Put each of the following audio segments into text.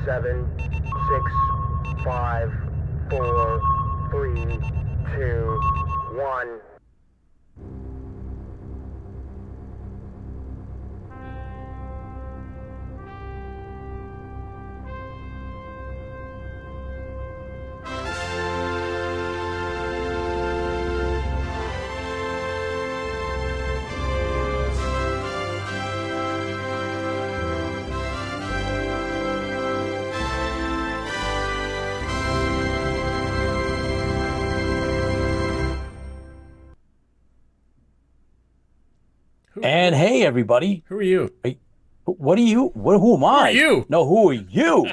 7, 6, 5, 4, 3, 2, 1. And hey, everybody. Who are you? Hey, what are you? Who am I? Who are you? No, who are you?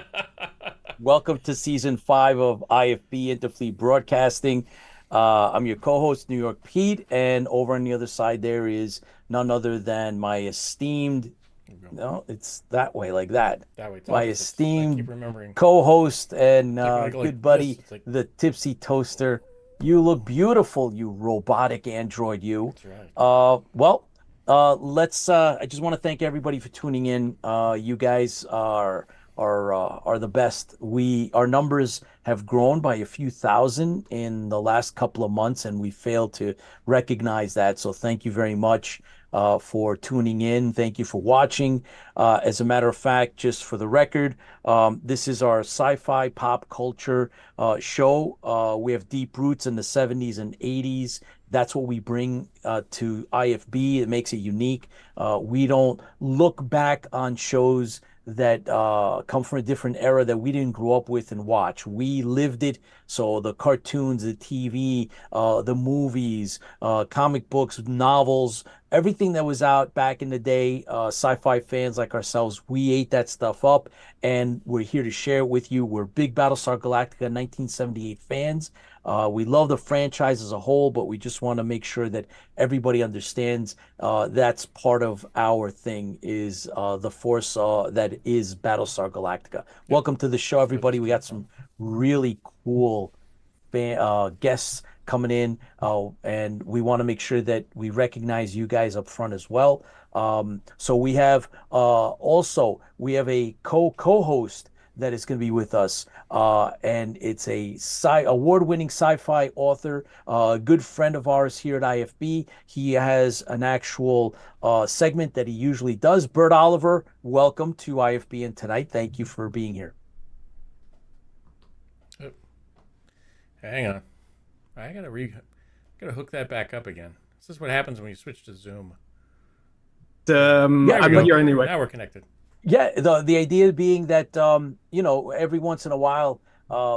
Welcome to season 5 of IFB INTERFLEET Broadcasting. I'm your co-host, New York Pete, and over on the other side there is none other than my esteemed, no, it's that way, like that. That way. It's My opposites. I esteemed keep remembering. co-host and Like when I go like good buddy, this, it's like- the Tipsy Toaster. You look beautiful, you robotic android, you. That's right. I just want to thank everybody for tuning in. You guys are the best. Our numbers have grown by a few thousand in the last couple of months, and we failed to recognize that. So thank you very much for tuning in. Thank you for watching. As a matter of fact, just for the record, this is our sci-fi pop culture show. We have deep roots in the 70s and 80s. That's what we bring to IFB. It makes it unique. We don't look back on shows that come from a different era that we didn't grow up with and watch. We lived it. So the cartoons, the TV, the movies, comic books, novels, everything that was out back in the day, sci-fi fans like ourselves, we ate that stuff up, and we're here to share it with you. We're big Battlestar Galactica 1978 fans. We love the franchise as a whole, but we just want to make sure that everybody understands that's part of our thing is the force that is Battlestar Galactica. Welcome to the show, everybody. We got some really cool guests coming in, and we want to make sure that we recognize you guys up front as well. So we have we have a co-host that is going to be with us, and it's a award-winning sci-fi author, a good friend of ours here at IFB. He has an actual segment that he usually does. Bert-Oliver, welcome to IFB, and tonight, thank you for being here. Oh. Hang on. I gotta hook that back up again. This is what happens when you switch to Zoom. I'm here anyway. Now we're connected. Yeah, the idea being that every once in a while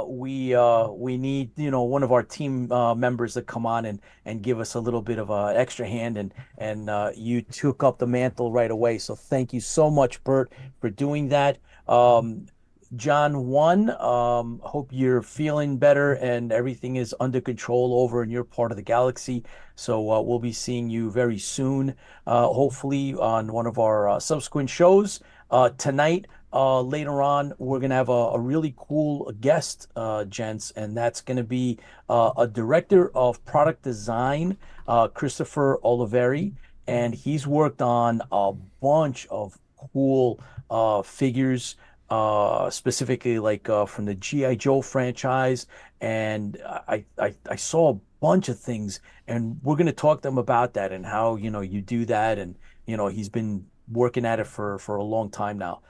we need one of our team members to come on and give us a little bit of an extra hand, and you took up the mantle right away. So thank you so much, Bert, for doing that. John 1, hope you're feeling better and everything is under control over in your part of the galaxy. So we'll be seeing you very soon, hopefully on one of our subsequent shows. Tonight, later on, we're going to have a really cool guest, gents, and that's going to be a director of product design, Christopher Oliveri, and he's worked on a bunch of cool figures, specifically like from the G.I. Joe franchise, and I saw a bunch of things, and we're going to talk to him about that and how you do that, and he's been working at it for a long time now.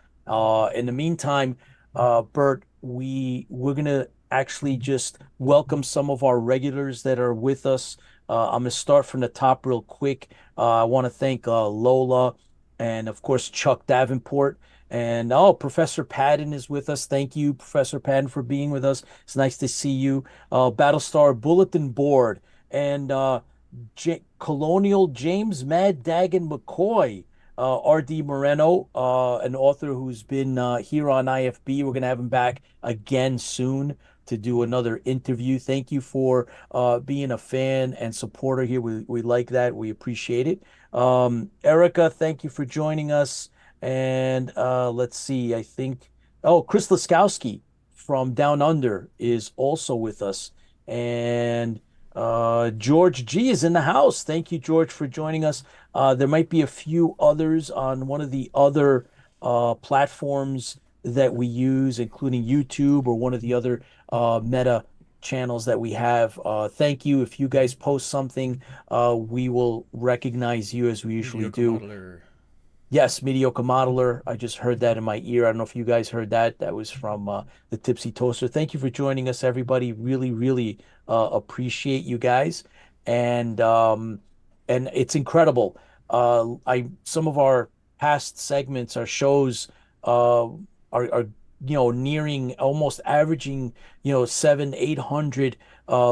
In the meantime, Bert, we're going to actually just welcome some of our regulars that are with us. I'm going to start from the top real quick. I want to thank Lola and, of course, Chuck Davenport. And Professor Padden is with us. Thank you, Professor Padden, for being with us. It's nice to see you. Battlestar Bulletin Board and Colonial James Mad Dagon McCoy, R.D. Moreno, an author who's been here on IFB. We're going to have him back again soon to do another interview. Thank you for being a fan and supporter here. We like that. We appreciate it. Erica, thank you for joining us. And let's see, I think, Chris Laskowski from Down Under is also with us. And George G is in the house. Thank you, George, for joining us. There might be a few others on one of the other platforms that we use, including YouTube or one of the other meta channels that we have. Thank you. If you guys post something, we will recognize you as we usually Mediocre do. modeler. Yes, mediocre modeler. I just heard that in my ear. I don't know if you guys heard that. That was from the Tipsy Toaster. Thank you for joining us, everybody. Really, really appreciate you guys, and it's incredible. I some of our past segments, our shows, are nearing almost averaging 700-800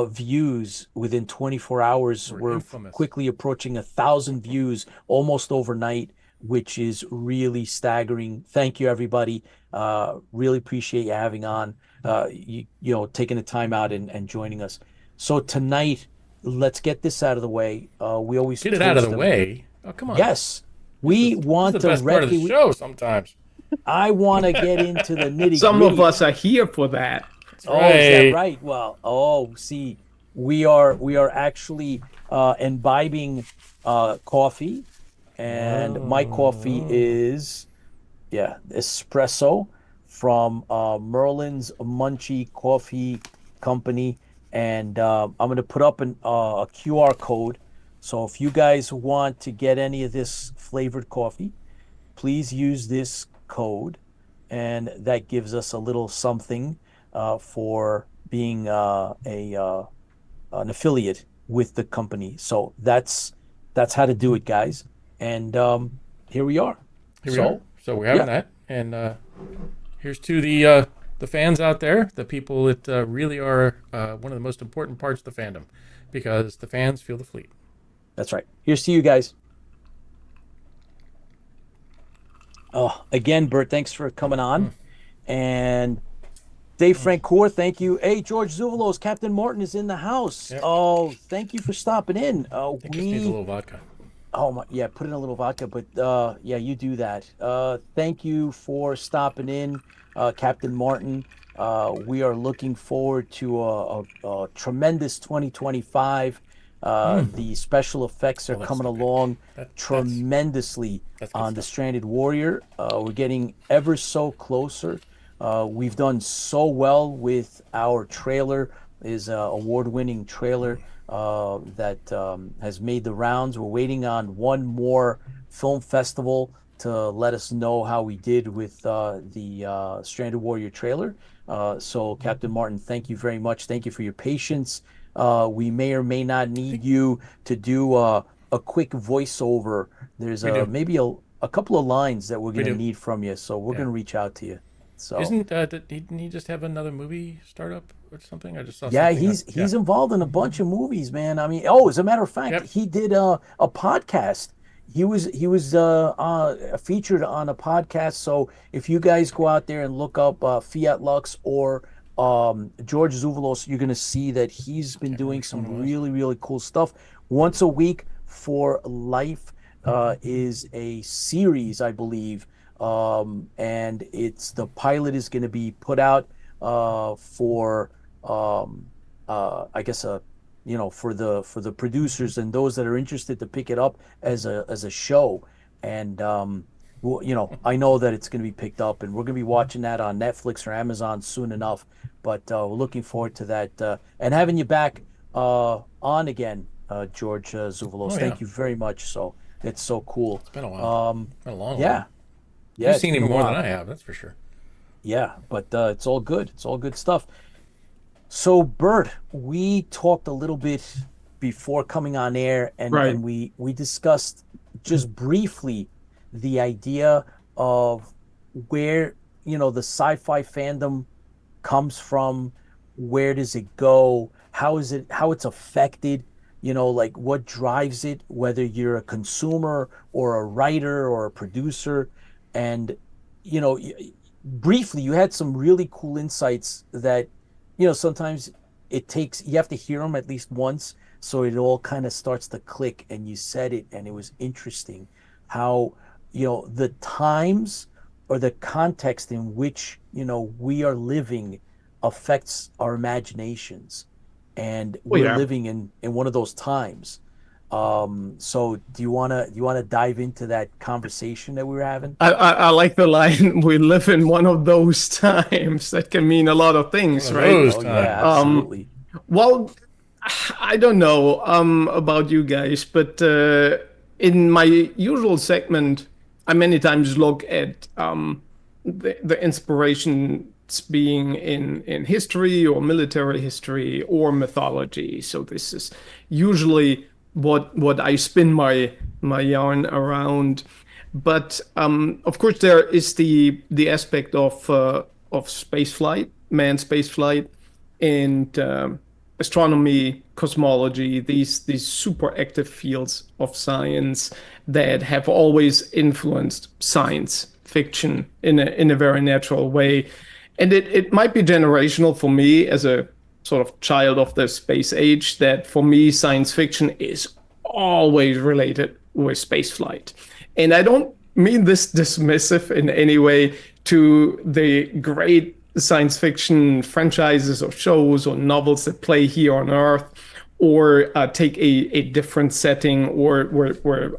views within 24 hours. We're We're infamous. quickly approaching 1,000 views almost overnight, which is really staggering. Thank you, everybody. Really appreciate you having on, taking the time out and joining us. So tonight, let's get this out of the way. We always Get it out of toast the them. way. Oh, come on. Yes, we This want is the best part of the directly. show sometimes. I want to get into the nitty Some of gritty. us are here for that. That's Oh, is that right. right? Well, see, we are actually imbibing coffee, and my coffee is espresso from Merlin's Munchie Coffee Company, and I'm going to put up a QR code. So if you guys want to get any of this flavored coffee, please use this code, and that gives us a little something for being an affiliate with the company. So that's how to do it, guys. And here we are. Here we are. So we're having that, and here's to the fans out there, the people that really are one of the most important parts of the fandom, because the fans feel the fleet. That's right. Here's to you guys. Oh, again, Bert, thanks for coming on. And Dave Francoeur, thank you. Hey, George Zuvalos, Captain Martin is in the house. Yep. Oh, thank you for stopping in. I think just needs a little vodka. Oh my, yeah, put in a little vodka, but yeah, you do that. Thank you for stopping in, Captain Martin. We are looking forward to a tremendous 2025. The special effects are that's coming so good. along That's tremendously that's good on the stuff. Stranded Warrior. We're getting ever so closer. We've done so well with our trailer, is award-winning trailer that has made the rounds. We're waiting on one more film festival to let us know how we did with the Stranded Warrior trailer. So Captain Martin, thank you very much. Thank you for your patience. We may or may not need you to do a quick voiceover. There's maybe a couple of lines that we're going to need from you, so we're going to reach out to you. So Didn't he just have another movie startup or something? I just saw yeah, something. he's involved in a bunch of movies, man. I mean, oh, as a matter of fact, he did a podcast. He was featured on a podcast. So if you guys go out there and look up Fiat Lux or George Zuvalos, you're going to see that he's been doing some really, really cool stuff. Once a Week for Life is a series, I believe, and the pilot is going to be put out for I guess for the producers and those that are interested to pick it up as a show. And well, I know that it's going to be picked up, and we're going to be watching that on Netflix or Amazon soon enough. But we're looking forward to that and having you back on again, George Zuvalos. Thank you very much. So it's so cool. It's been a while. Been a long Yeah. while. Yeah, You've seen him more than I have, that's for sure. Yeah, but it's all good. It's all good stuff. So, Bert, we talked a little bit before coming on air, and we discussed just briefly the idea of where the sci-fi fandom comes from, where does it go, how it's affected, like what drives it, whether you're a consumer or a writer or a producer. And briefly, you had some really cool insights that sometimes you have to hear them at least once so it all kind of starts to click, and you said it, and it was interesting how the times or the context in which we are living affects our imaginations, and we're living in one of those times. So do you wanna dive into that conversation that we were having? I like the line, we live in one of those times. That can mean a lot of One things, of right? those Oh yeah, times. absolutely. Well, I don't know about you guys, but in my usual segment, I many times look at the inspirations being in history or military history or mythology. So this is usually what I spin my yarn around. But of course, there is the aspect of space flight, manned space flight, and astronomy, cosmology, these super active fields of science that have always influenced science fiction in a very natural way. And it might be generational for me as a sort of child of the space age, that for me, science fiction is always related with space flight. And I don't mean this dismissive in any way to the great science fiction franchises or shows or novels that play here on Earth, or take a different setting, or where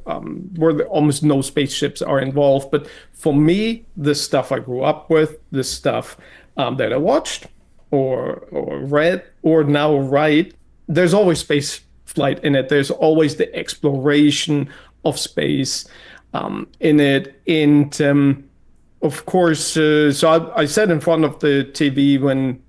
almost no spaceships are involved. But for me, the stuff I grew up with, the stuff that I watched or read or now write, there's always space flight in it. There's always the exploration of space in it. And of course, so I sat in front of the TV when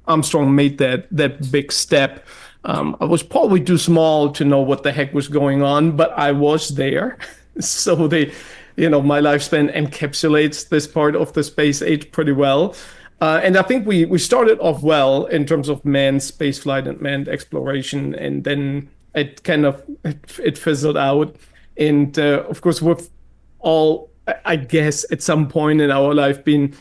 Armstrong made that big step. I was probably too small to know what the heck was going on, but I was there. So my lifespan encapsulates this part of the space age pretty well. And I think we started off well in terms of manned spaceflight and manned exploration, and then it kind of it fizzled out. And of course, with all, I guess, at some point in our life, been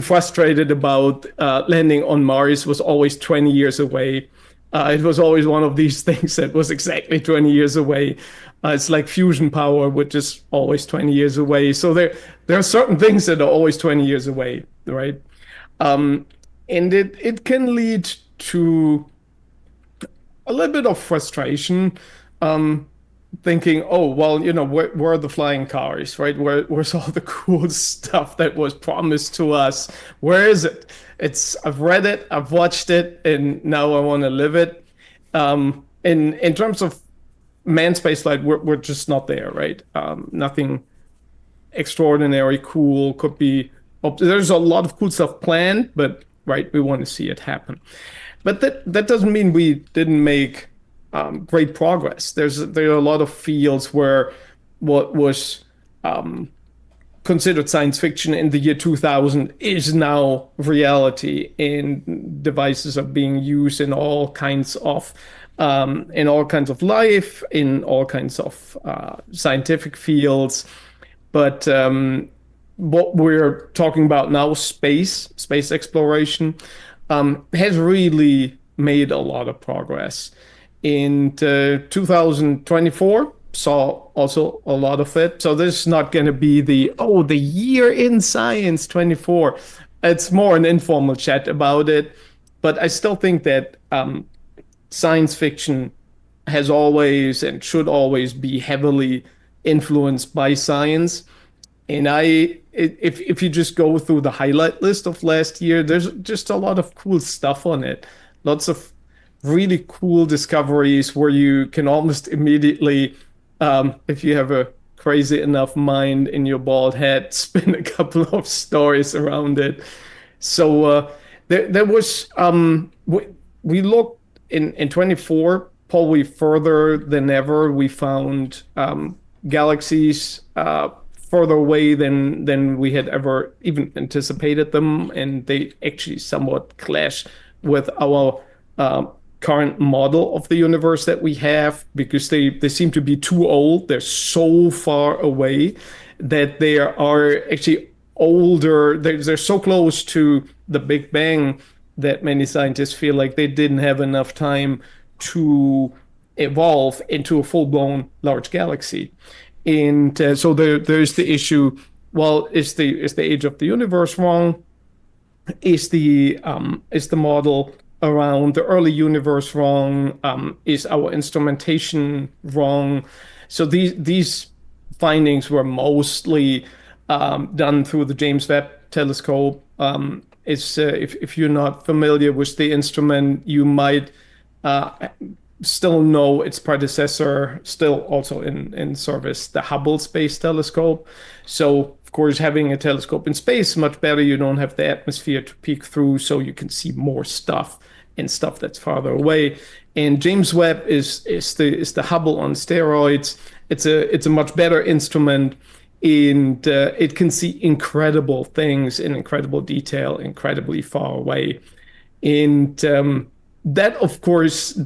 frustrated about landing on Mars was always 20 years away. It was always one of these things that was exactly 20 years away. It's like fusion power, which is always 20 years away. So there are certain things that are always 20 years away, right? And it can lead to a little bit of frustration, thinking, oh, well, where are the flying cars, right? Where's all the cool stuff that was promised to us? Where is it? I've read it, I've watched it, and now I want to live it. In terms of manned spaceflight, we're just not there, right? Nothing extraordinary cool could be. There's a lot of cool stuff planned, but right, we want to see it happen. But that doesn't mean we didn't make great progress. There are a lot of fields where what was considered science fiction in the year 2000 is now reality, and devices are being used in all kinds of life, in all kinds of scientific fields. But what we're talking about now, space exploration, has really made a lot of progress. In 2024, saw also a lot of it. So this is not going to be the year in science 24. It's more an informal chat about it. But I still think that science fiction has always and should always be heavily influenced by science. And if you just go through the highlight list of last year, there's just a lot of cool stuff on it. Lots of really cool discoveries where you can almost immediately, if you have a crazy enough mind in your bald head, spin a couple of stories around it. So there was, we looked in 24, probably further than ever. We found galaxies further away than we had ever even anticipated them, and they actually somewhat clash with our current model of the universe that we have, because they seem to be too old. They're so far away that they are actually older. They're so close to the Big Bang that many scientists feel like they didn't have enough time to evolve into a full-blown large galaxy. And so there's the issue. Well, is the age of the universe wrong? Is the model around the early universe wrong? Is our instrumentation wrong? So these findings were mostly done through the James Webb Telescope. If you're not familiar with the instrument, you might still know its predecessor, still also in service, the Hubble Space Telescope. So, of course, having a telescope in space is much better. You don't have the atmosphere to peek through, so you can see more stuff and stuff that's farther away. And James Webb is the Hubble on steroids. It's a much better instrument, and it can see incredible things in incredible detail, incredibly far away. And that, of course,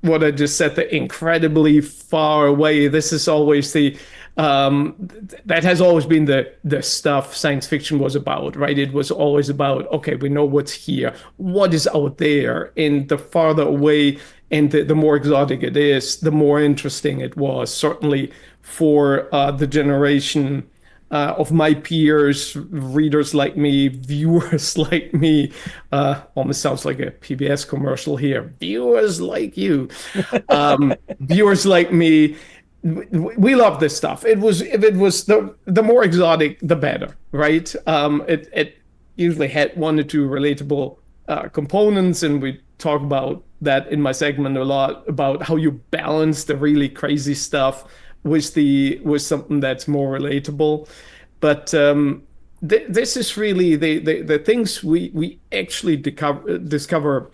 what I just said, the incredibly far away, this is always that has always been the stuff science fiction was about, right? It was always about, okay, we know what's here, what is out there, and the farther away and the more exotic it is, the more interesting it was, certainly for the generation of my peers, readers like me, viewers like me. Almost sounds like a PBS commercial here. Viewers like you, viewers like me. We love this stuff. If it was the more exotic, the better, right? It usually had one or two relatable components, and we talk about that in my segment a lot, about how you balance the really crazy stuff with something that's more relatable. But this is really the things we actually discover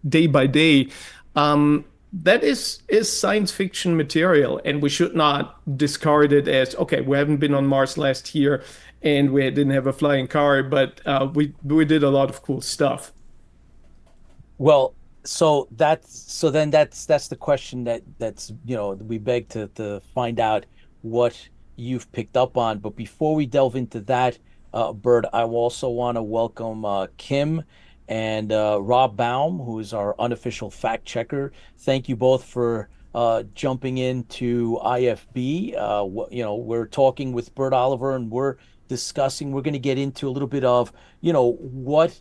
day by day. That is science fiction material, and we should not discard it as, okay, we haven't been on Mars last year and we didn't have a flying car, but we did a lot of cool stuff. Well, so that's the question that's we beg to find out what you've picked up on. But before we delve into that, Bert, I also want to welcome Kim and Rob Baum, who is our unofficial fact checker. Thank you both for jumping into IFB. We're talking with Bert-Oliver, and we're going to get into a little bit of, what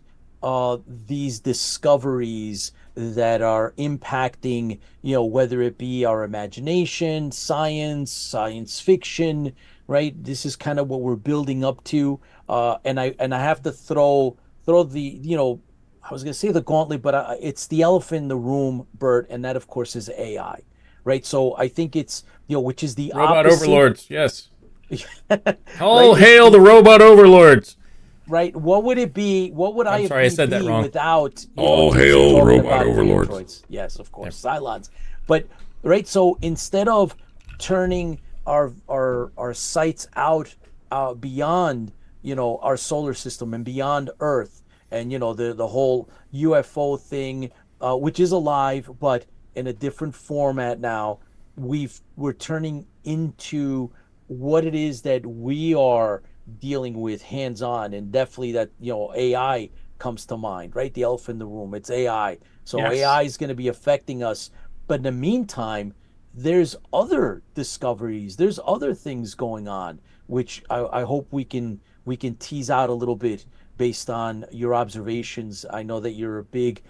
these discoveries that are impacting, whether it be our imagination, science fiction, right? This is kind of what we're building up to. And I have to throw the, I was going to say the gauntlet, but it's the elephant in the room, Bert, and that, of course, is AI, right? So I think it's, which is the robot opposite. overlords, yes. All hail the robot overlords. Right? What would it be? What would I said that wrong. Without all hail robot overlords? Androids? Yes, of course, Cylons. But right, so instead of turning our sights out beyond our solar system and beyond Earth, and the whole UFO thing, which is alive but in a different format now, we're turning into what it is that we are dealing with hands-on, and definitely that AI comes to mind, right? The elephant in the room, it's AI. So yes. AI is going to be affecting us, but in the meantime, there's other discoveries, there's other things going on, which I hope we can tease out a little bit based on your observations. I know that you're a big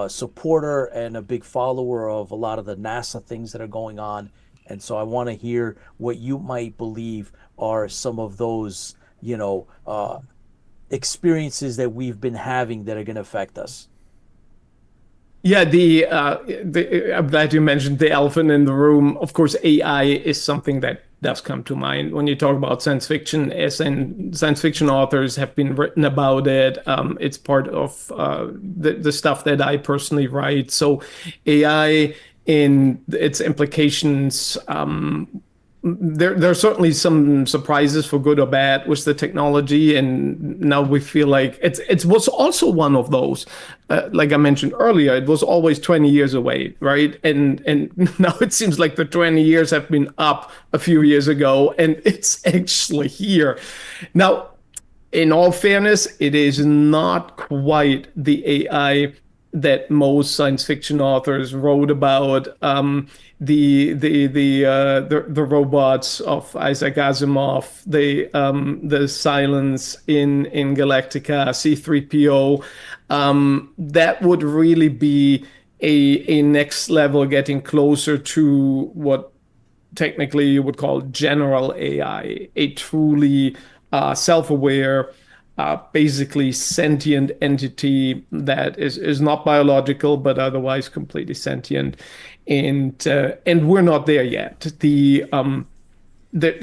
supporter and a big follower of a lot of the NASA things that are going on. And so I want to hear what you might believe are some of those, experiences that we've been having that are going to affect us. Yeah, I'm glad you mentioned the elephant in the room. Of course, AI is something that does come to mind when you talk about science fiction, as in science fiction authors have been written about it. It's part of the stuff that I personally write. So AI in its implications, there are certainly some surprises for good or bad with the technology, and now we feel like it was also one of those. Like I mentioned earlier, it was always 20 years away, right? And now it seems like the 20 years have been up a few years ago, and it's actually here. Now, in all fairness, it is not quite the AI that most science fiction authors wrote about. The robots of Isaac Asimov, the Silence in Galactica, C-3PO, that would really be a next level, getting closer to what technically you would call general AI, a truly self-aware, basically sentient entity that is not biological but otherwise completely sentient, and we're not there yet. The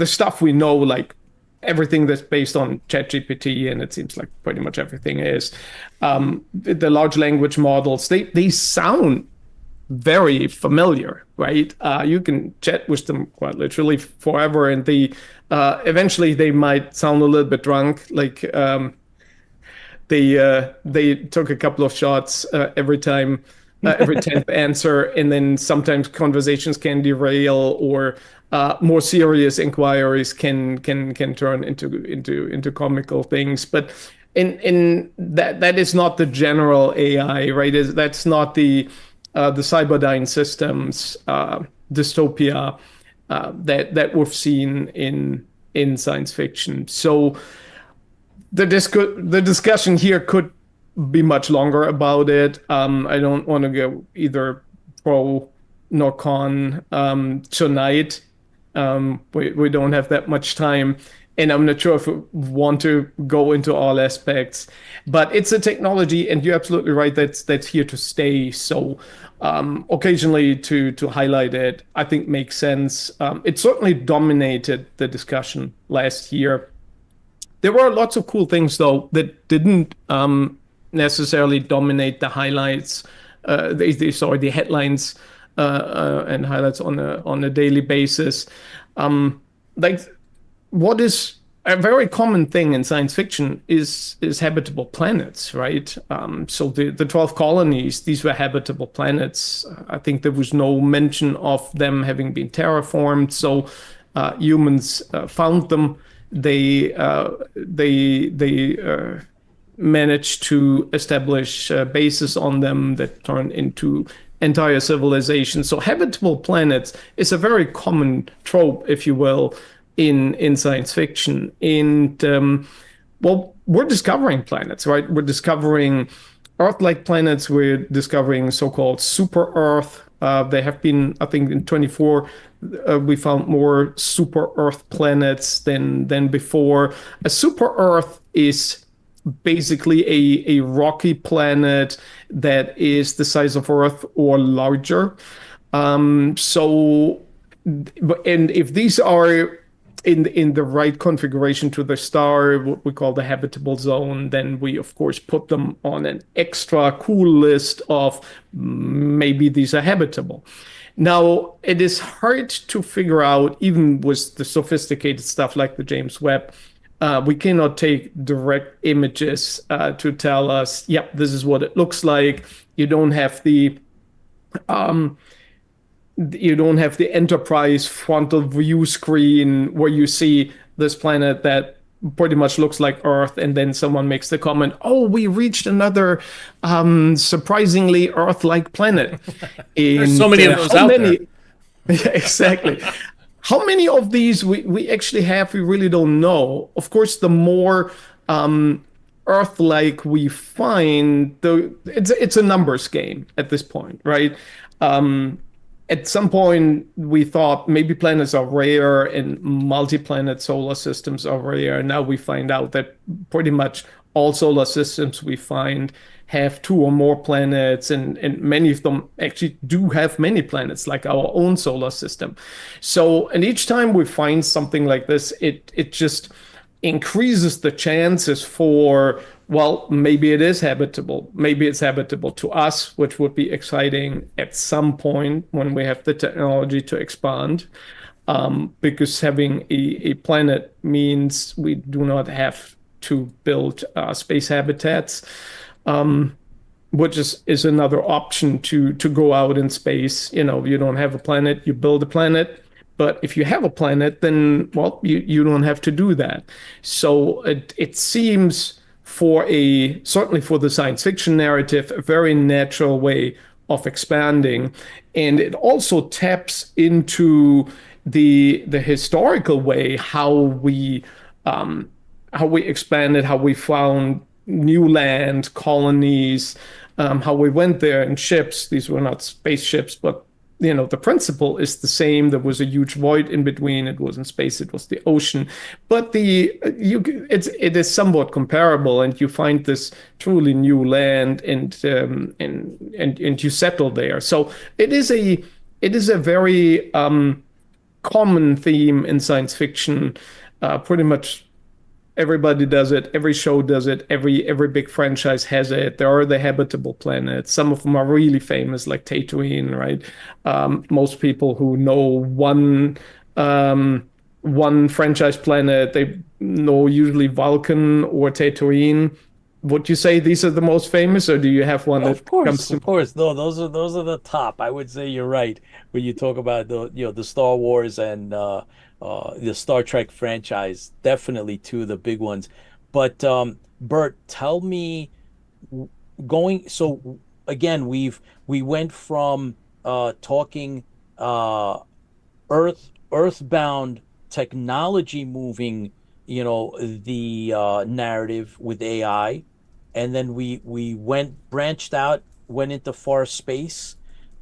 stuff we know, like everything that's based on ChatGPT, and it seems like pretty much everything is, the large language models, they sound very familiar, right? You can chat with them quite literally forever, and eventually they might sound a little bit drunk, like they took a couple of shots every time, every 10th answer, and then sometimes conversations can derail, or more serious inquiries can turn into comical things. But in that is not the general AI, right? That's not the Cyberdyne Systems dystopia that we've seen in science fiction. So the discussion here could be much longer about it. I don't want to go either pro nor con tonight. We don't have that much time, and I'm not sure if we want to go into all aspects, but it's a technology, and you're absolutely right, that's here to stay. So occasionally to highlight it, I think makes sense. It certainly dominated the discussion last year. There were lots of cool things, though, that didn't necessarily dominate the highlights, the headlines and highlights on a daily basis. Like, what is a very common thing in science fiction is habitable planets, right? So the 12 colonies, these were habitable planets. I think there was no mention of them having been terraformed. So humans found them. They managed to establish bases on them that turned into entire civilizations. So habitable planets is a very common trope, if you will, in science fiction. And well, we're discovering planets, right? We're discovering Earth-like planets. We're discovering so-called super Earth. There have been, I think, in 24, we found more super Earth planets than before. A super Earth is basically a rocky planet that is the size of Earth or larger. And if these are in the right configuration to the star, what we call the habitable zone, then we of course put them on an extra cool list of maybe these are habitable. Now, it is hard to figure out, even with the sophisticated stuff like the James Webb. We cannot take direct images to tell us, yep, this is what it looks like. You don't have the Enterprise frontal view screen where you see this planet that pretty much looks like Earth, and then someone makes the comment, "Oh, we reached another surprisingly Earth-like planet." There's so many of those out there. Yeah, exactly. How many of these we actually have, we really don't know. Of course, the more Earth-like we find, it's a numbers game at this point, right? At some point, we thought maybe planets are rare and multi-planet solar systems are rare. Now we find out that pretty much all solar systems we find have 2 or more planets, and many of them actually do have many planets, like our own solar system. So, and each time we find something like this, it just increases the chances for, well, maybe it is habitable. Maybe it's habitable to us, which would be exciting at some point when we have the technology to expand. Because having a planet means we do not have to build space habitats, which is another option to go out in space. You know, you don't have a planet, you build a planet. But if you have a planet, then, well, you don't have to do that. So it seems certainly for the science fiction narrative, a very natural way of expanding. And it also taps into the historical way how we expanded, how we found new land, colonies, how we went there in ships. These were not spaceships, but the principle is the same. There was a huge void in between. It wasn't space; it was the ocean. But it is somewhat comparable, and you find this truly new land, and you settle there. So it is a very common theme in science fiction. Pretty much everybody does it. Every show does it. Every big franchise has it. There are the habitable planets. Some of them are really famous, like Tatooine, right? Most people who know one franchise planet, they know usually Vulcan or Tatooine. Would you say these are the most famous, or do you have one that comes to? Of course. No, those are the top. I would say you're right when you talk about the Star Wars and the Star Trek franchise. Definitely two of the big ones. But Bert, tell me, so again, we went from talking earthbound technology moving, the narrative with AI, and then we branched out, went into far space,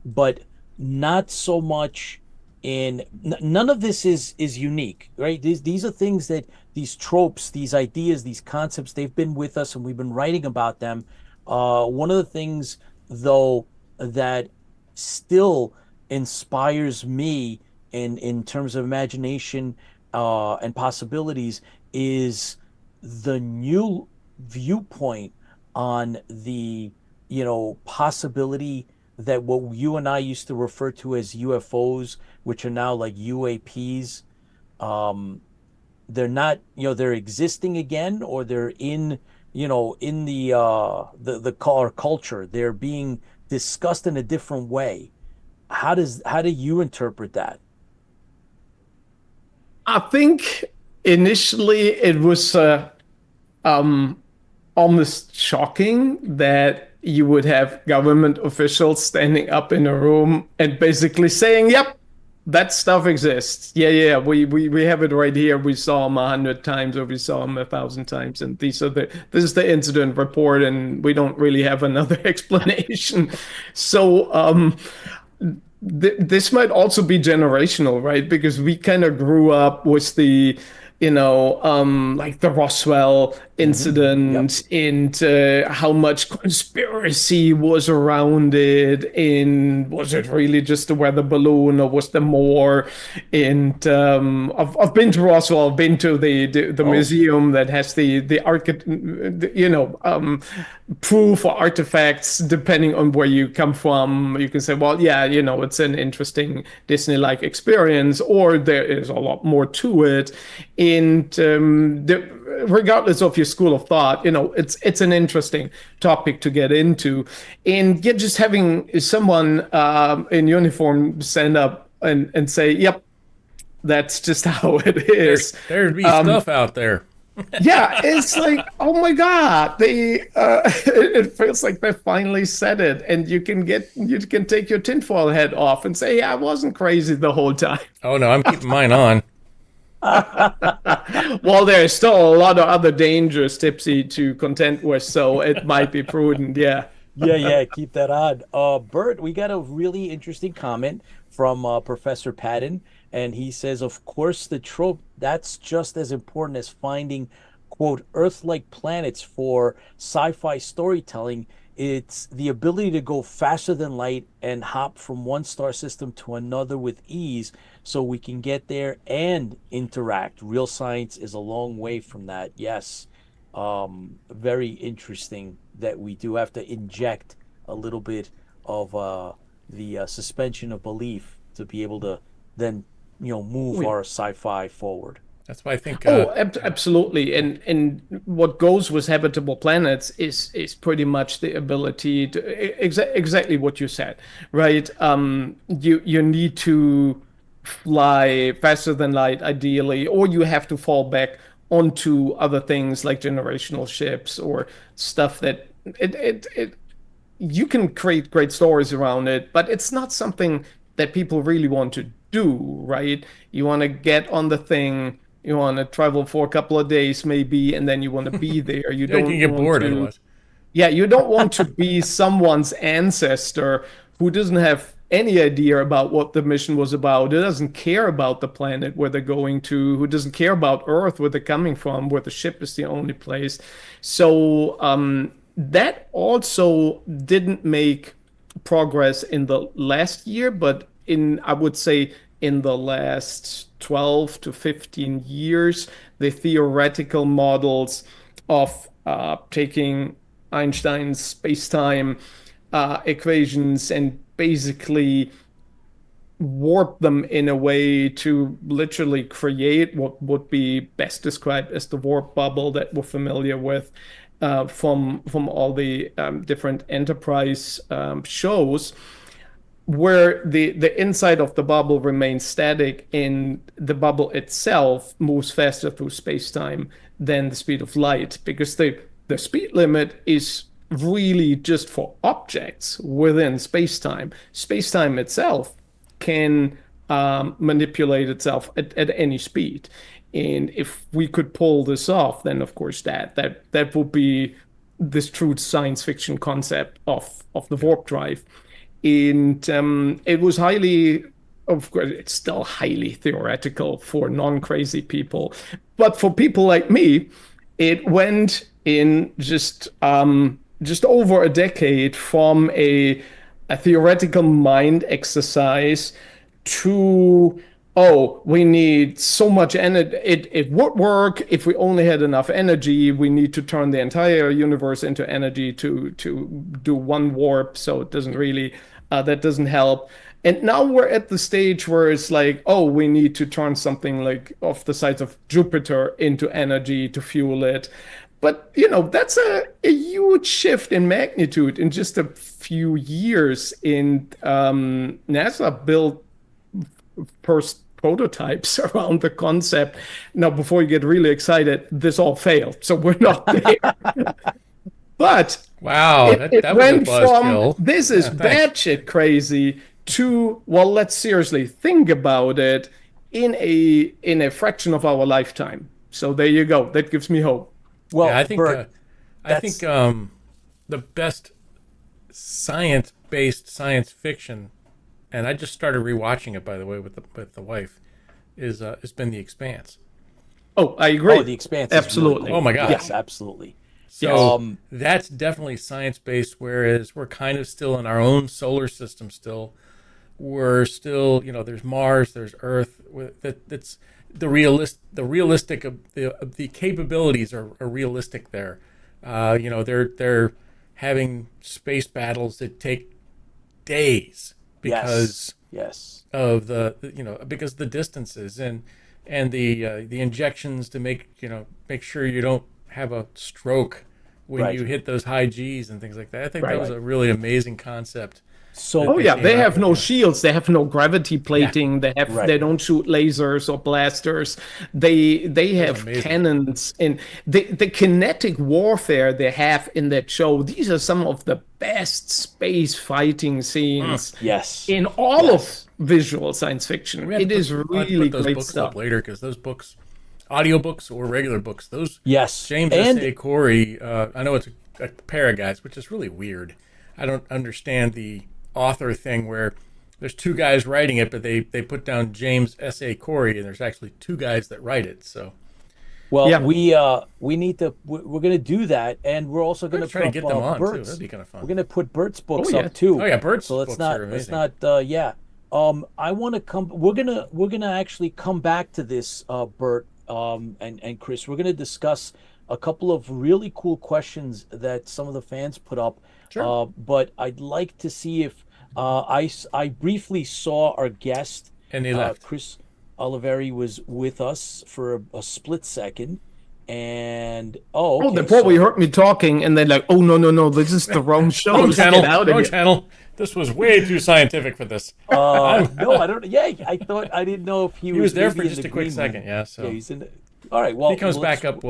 but not so much none of this is unique, right? These are things these tropes, these ideas, these concepts, they've been with us and we've been writing about them. One of the things, though, that still inspires me in terms of imagination and possibilities is the new viewpoint on the possibility that what you and I used to refer to as UFOs, which are now like UAPs, they're not, they're existing again, or they're in the car culture. They're being discussed in a different way. How do you interpret that? I think initially it was almost shocking that you would have government officials standing up in a room and basically saying, "Yep, that stuff exists. Yeah, we have it right here. We saw them 100 times, or we saw them 1,000 times, and this is the incident report, and we don't really have another explanation." So this might also be generational, right? Because we kind of grew up with the like the Roswell incident, and how much conspiracy was around it, and was it really just a weather balloon, or was there more? And I've been to Roswell. I've been to the museum that has the proof or artifacts depending on where you come from. You can say, well, yeah, it's an interesting Disney-like experience, or there is a lot more to it. And regardless of your school of thought, it's an interesting topic to get into. And just having someone in uniform stand up and say, "Yep, that's just how it is." There'd be stuff out there. Yeah, it's like, oh my God, it feels like they finally said it, and you can take your tinfoil head off and say, "Yeah, I wasn't crazy the whole time." Oh no, I'm keeping mine on. Well, there's still a lot of other dangers, Tipsy, to contend with, so it might be prudent. Yeah. Yeah, keep that on. Bert, we got a really interesting comment from Professor Patton, and he says, of course, the trope, that's just as important as finding, quote, Earth-like planets for sci-fi storytelling. It's the ability to go faster than light and hop from one star system to another with ease, so we can get there and interact. Real science is a long way from that. Yes. Very interesting that we do have to inject a little bit of the suspension of belief to be able to then move our sci-fi forward. That's why I think. Absolutely, and what goes with habitable planets is pretty much the ability to exactly what you said, right? You need to fly faster than light, ideally, or you have to fall back onto other things like generational ships or stuff that it you can create great stories around it, but it's not something that people really want to do, right? You want to get on the thing, you want to travel for a couple of days maybe, and then you want to be there. You Yeah, you don't can get want bored to, otherwise. yeah, you don't want to be someone's ancestor who doesn't have any idea about what the mission was about, who doesn't care about the planet where they're going to, who doesn't care about Earth, where they're coming from, where the ship is the only place. So that also didn't make progress in the last year, but I would say in the last 12 to 15 years, the theoretical models of taking Einstein's space-time equations and basically warp them in a way to literally create what would be best described as the warp bubble that we're familiar with from all the different Enterprise shows, where the inside of the bubble remains static and the bubble itself moves faster through space-time than the speed of light, because the speed limit is really just for objects within space-time. Space-time itself can manipulate itself at any speed. And if we could pull this off, then of course that would be this true science fiction concept of the warp drive. And it was highly, of course, it's still highly theoretical for non-crazy people. But for people like me, it went in just over a decade from a theoretical mind exercise to, oh, we need so much energy. It would work if we only had enough energy. We need to turn the entire universe into energy to do one warp. So it doesn't really, that doesn't help. And now we're at the stage where it's like, oh, we need to turn something like of the size of Jupiter into energy to fuel it. But, that's a huge shift in magnitude in just a few years. And NASA built first prototypes around the concept. Now, before you get really excited, this all failed. So we're not there. But wow, it that was a went from buzzkill. this is batshit crazy to, well, let's seriously think about it in a fraction of our lifetime. So there you go. That gives me hope. Well, Yeah, I think Bert, the best science-based science fiction, and I just started rewatching it, by the way, with the wife, is has been The Expanse. Oh, I agree. oh, The Expanse. Is Absolutely. really cool. Oh my God. Yes, absolutely. So that's definitely science-based, whereas we're kind of still in our own solar system still. We're still, there's Mars, there's Earth. That's the realistic of the capabilities are realistic there. They're having space battles that take days because yes. of because of the distances and the injections to make sure you don't have a stroke when you hit those high G's and things like that. I think that was a really amazing concept. So, Oh yeah, they have no shields. They have no gravity plating. Yeah. They don't shoot lasers or blasters. They have cannons, and the kinetic warfare they have in that show. These are some of the best space fighting scenes. Yes. In all of visual science fiction. It is really those great books stuff. up later because those books, audiobooks or regular books, those Yes. James S.A. Corey. I know it's a pair of guys, which is really weird. I don't understand the author thing where there's two guys writing it, but they put down James S.A. Corey, and there's actually two guys that write it. So, well, Yeah. we need to. We're going to do that, and we're also going to try to get them on too. Bert's. That'd be kind of fun. We're going to put Bert's books yeah. up too. Oh yeah, Bert's So let's books not. are Let's amazing. not. Yeah. I want to come. We're gonna actually come back to this, Bert, and Chris. We're gonna discuss a couple of really cool questions that some of the fans put up. Sure. But I'd like to see if I briefly saw our guest, And they left. Chris Oliveri, was with us for a split second, and they They probably heard me talking, and they're like, "Oh no, this is the wrong show. Wrong Let's channel. get out of Wrong here." channel. This was way too scientific for this. No, I don't. Yeah, I didn't know if he He was there for maybe in just the a quick green second. room. Yeah. So Yeah, he's in. All right. If he Well, comes let's. back up,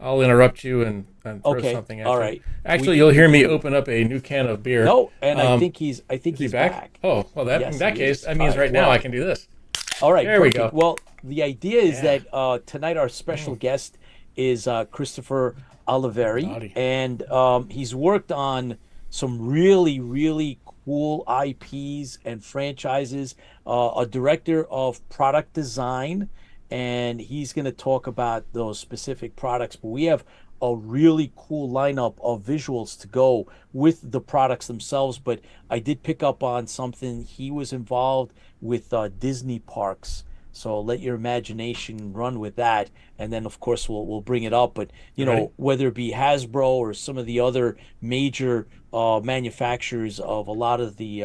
I'll interrupt you and throw Okay. something All at you. right. Actually, you'll hear me open up a new can of beer. No, and Um, I think is he he's back? back. Oh, well, in Yes, that he case, is. that All means right. right now I Well, can do this. all right. There we Perfect. go. Well, the idea is Yeah. that tonight our special guest is Christopher Oliveri, Naughty. and he's worked on some really, really cool IPs and franchises. A director of product design, and he's going to talk about those specific products. But we have a really cool lineup of visuals to go with the products themselves. But I did pick up on something. He was involved with Disney parks. So let your imagination run with that, and then of course we'll bring it up. But You ready? whether it be Hasbro or some of the other major manufacturers of a lot of the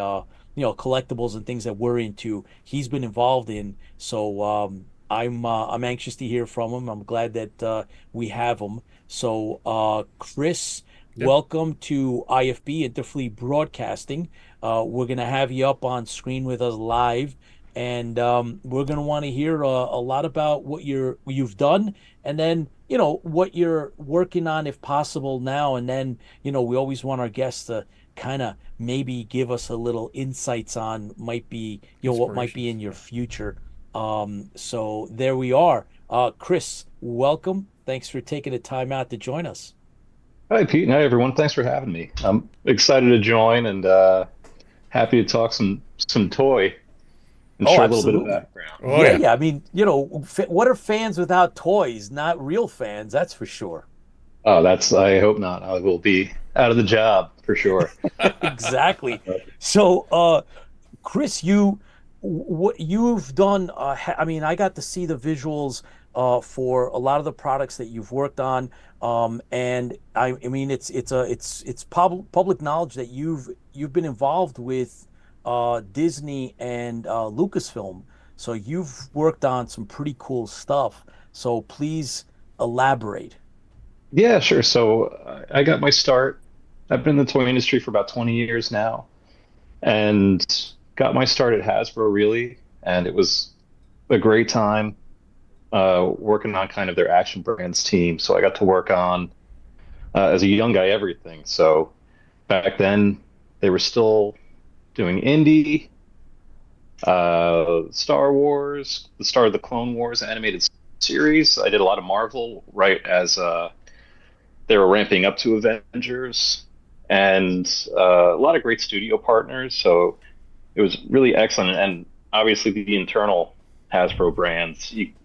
collectibles and things that we're into, he's been involved in. So I'm anxious to hear from him. I'm glad that we have him. So Chris, Yep. welcome to IFB Interfleet Broadcasting. We're gonna have you up on screen with us live, and we're going to want to hear a lot about what you've done, and then what you're working on if possible now. And then we always want our guests to kind of maybe give us a little insights on might be what might be Inspirations. in your future. So there we are. Chris, welcome. Thanks for taking the time out to join us. Hi, Pete. And hi, everyone. Thanks for having me. I'm excited to join and happy to talk some toy and Oh, share a little bit of absolutely. background. Oh Yeah, yeah. yeah. I mean, what are fans without toys? Not real fans, that's for sure. Oh, I hope not. I will be out of the job for sure. Exactly. So, Chris, what you've done, I mean, I got to see the visuals for a lot of the products that you've worked on. And I mean, it's public knowledge that you've been involved with Disney and Lucasfilm. So you've worked on some pretty cool stuff. So please elaborate. Yeah, sure. So I got my start. I've been in the toy industry for about 20 years now and got my start at Hasbro, really. And it was a great time working on kind of their action brands team. So I got to work on, as a young guy, everything. So back then, they were still doing indie, Star Wars, the start of the Clone Wars animated series. I did a lot of Marvel right as they were ramping up to Avengers, and a lot of great studio partners. So it was really excellent. And obviously, the internal Hasbro brands, beat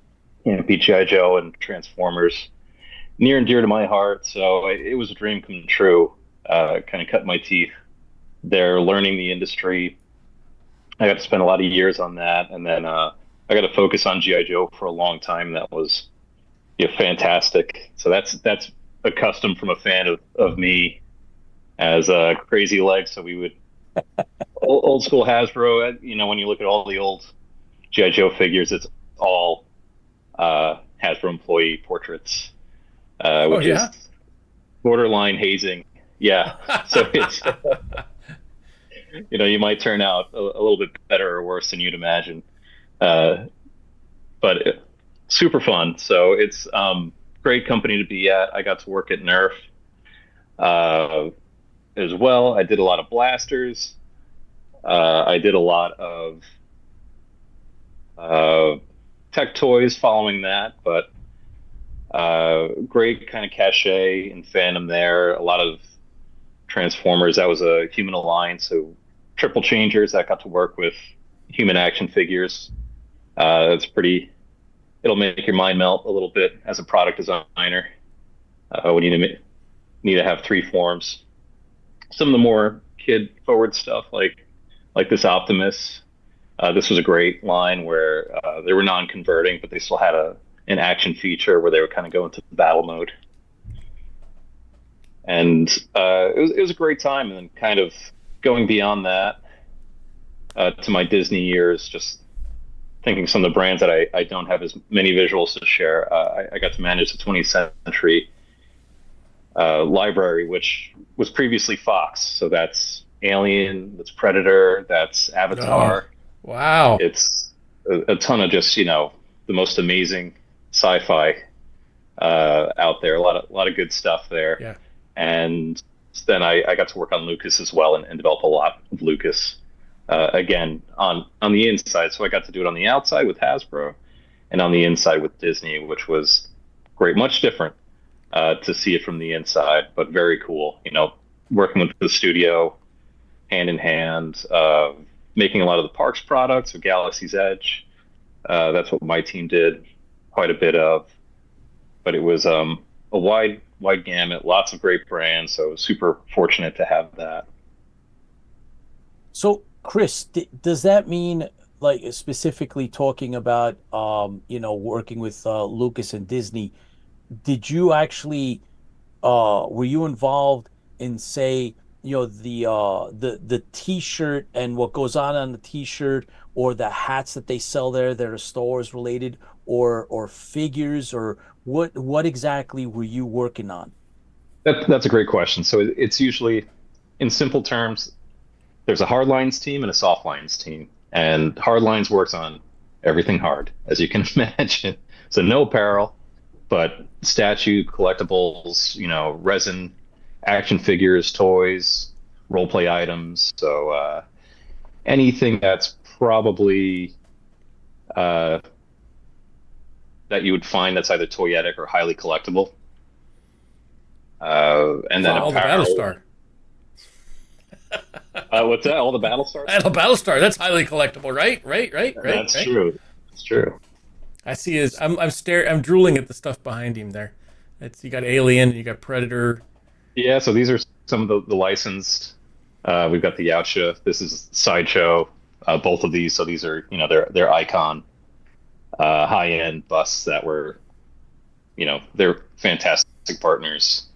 G.I. Joe and Transformers, near and dear to my heart. So it was a dream come true. Kind of cut my teeth there, learning the industry. I got to spend a lot of years on that, and then I got to focus on GI Joe for a long time. That was fantastic. So that's a custom from a fan of me as Crazy Legs. So we would old school Hasbro. When you look at all the old GI Joe figures, it's all Hasbro employee portraits, Oh which is yeah. borderline hazing. Yeah. So it's you might turn out a little bit better or worse than you'd imagine. Uh, but super fun. So it's great company to be at. I got to work at Nerf uh, as well. I did a lot of blasters. I did a lot of uh, tech toys following that, but great kind of cachet and fandom there. A lot of Transformers. That was a Human Alliance, so triple changers. That got to work with human action figures. It's pretty. It'll make your mind melt a little bit as a product designer when you need to have three forms. Some of the more kid forward stuff, like this Optimus. This was a great line where they were non-converting, but they still had an action feature where they would kind of go into battle mode. And it was a great time. And then kind of going beyond that to my Disney years, just thinking some of the brands that I don't have as many visuals to share. I got to manage the 20th Century library, which was previously Fox. So that's Alien, that's Predator, that's Oh Avatar. wow. It's a ton of just, the most amazing Sci-Fi out there. A lot of good stuff there. Yeah. And then I got to work on Lucas as well and develop a lot of Lucas again on the inside. So I got to do it on the outside with Hasbro and on the inside with Disney, which was great, much different to see it from the inside, but very cool. Working with the studio hand in hand, making a lot of the parks products with Galaxy's Edge. That's what my team did quite a bit of, but it was a wide gamut, lots of great brands. So super fortunate to have that. So, Chris, does that mean, like, specifically talking about, working with Lucas and Disney, did you actually, were you involved in, say, the T-shirt and what goes on the T-shirt, or the hats that they sell there that are Star Wars related, or figures, or what exactly were you working on? That's a great question. So it's usually, in simple terms, there's a hard lines team and a soft lines team. And hard lines works on everything hard, as you can imagine. So no apparel, but statue, collectibles, resin, action figures, toys, role play items. So anything that's probably that you would find that's either toyetic or highly collectible. And then all the Battlestar. What's that? All the Battlestar? Battlestar. That's highly collectible, right? That's right. true. That's true. I see his. I'm drooling at the stuff behind him there. You got Alien, and you got Predator. Yeah. So these are some of the licensed. We've got the Yautja. This is Sideshow. Both of these. So these are they're icon, high end busts that were, they're fantastic partners.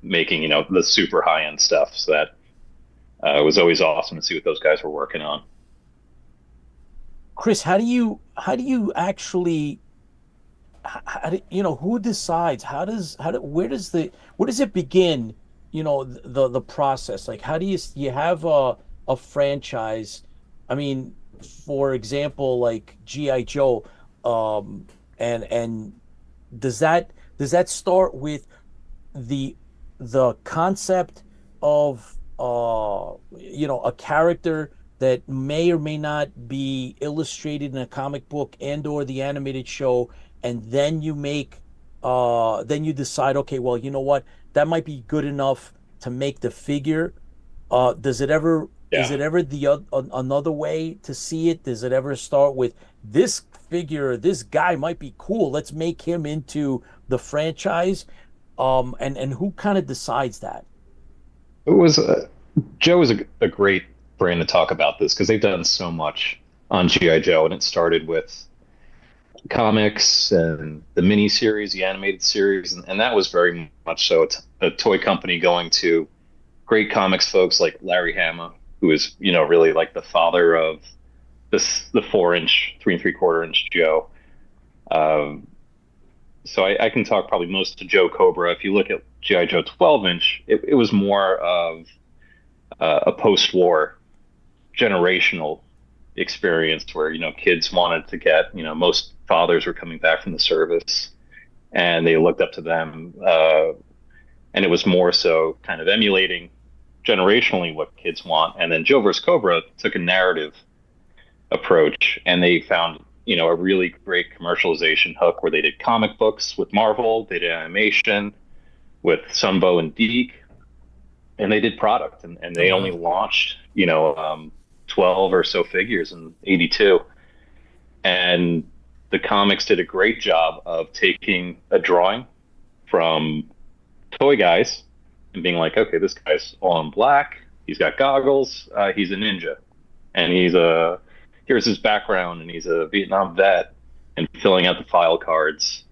Making the super high end stuff. So that was always awesome to see what those guys were working on. Chris, how do you actually, who decides? Where does it begin? The process. Like, how do you have a franchise? I mean, for example, like G.I. Joe, and does that start with the concept of a character that may or may not be illustrated in a comic book and or the animated show, and then you decide, okay, well, you know what, that might be good enough to make the figure. Is it ever another way to see it? Does it ever start with this figure, this guy might be cool, let's make him into the franchise? And who kind of decides that? It was Joe is a great brand to talk about this because they've done so much on G.I. Joe, and it started with comics and the mini series, the animated series, and that was very much so a toy company going to great comics folks like Larry Hama, who is really like the father of the 4-inch, 3 3/4-inch Joe. So I can talk probably most to Joe Cobra. If you look at G.I. Joe 12-inch, it was more of a post-war generational experience where, kids wanted to get, most fathers were coming back from the service and they looked up to them. And it was more so kind of emulating generationally what kids want. And then Joe vs. Cobra took a narrative approach, and they found a really great commercialization hook where they did comic books with Marvel, they did animation with Sunbow and Deke, and they did product, and they only launched 12 or so figures in '82, and the comics did a great job of taking a drawing from toy guys and being like, okay, this guy's all in black, he's got goggles, he's a ninja, and here's his background, and he's a Vietnam vet, and filling out the file cards.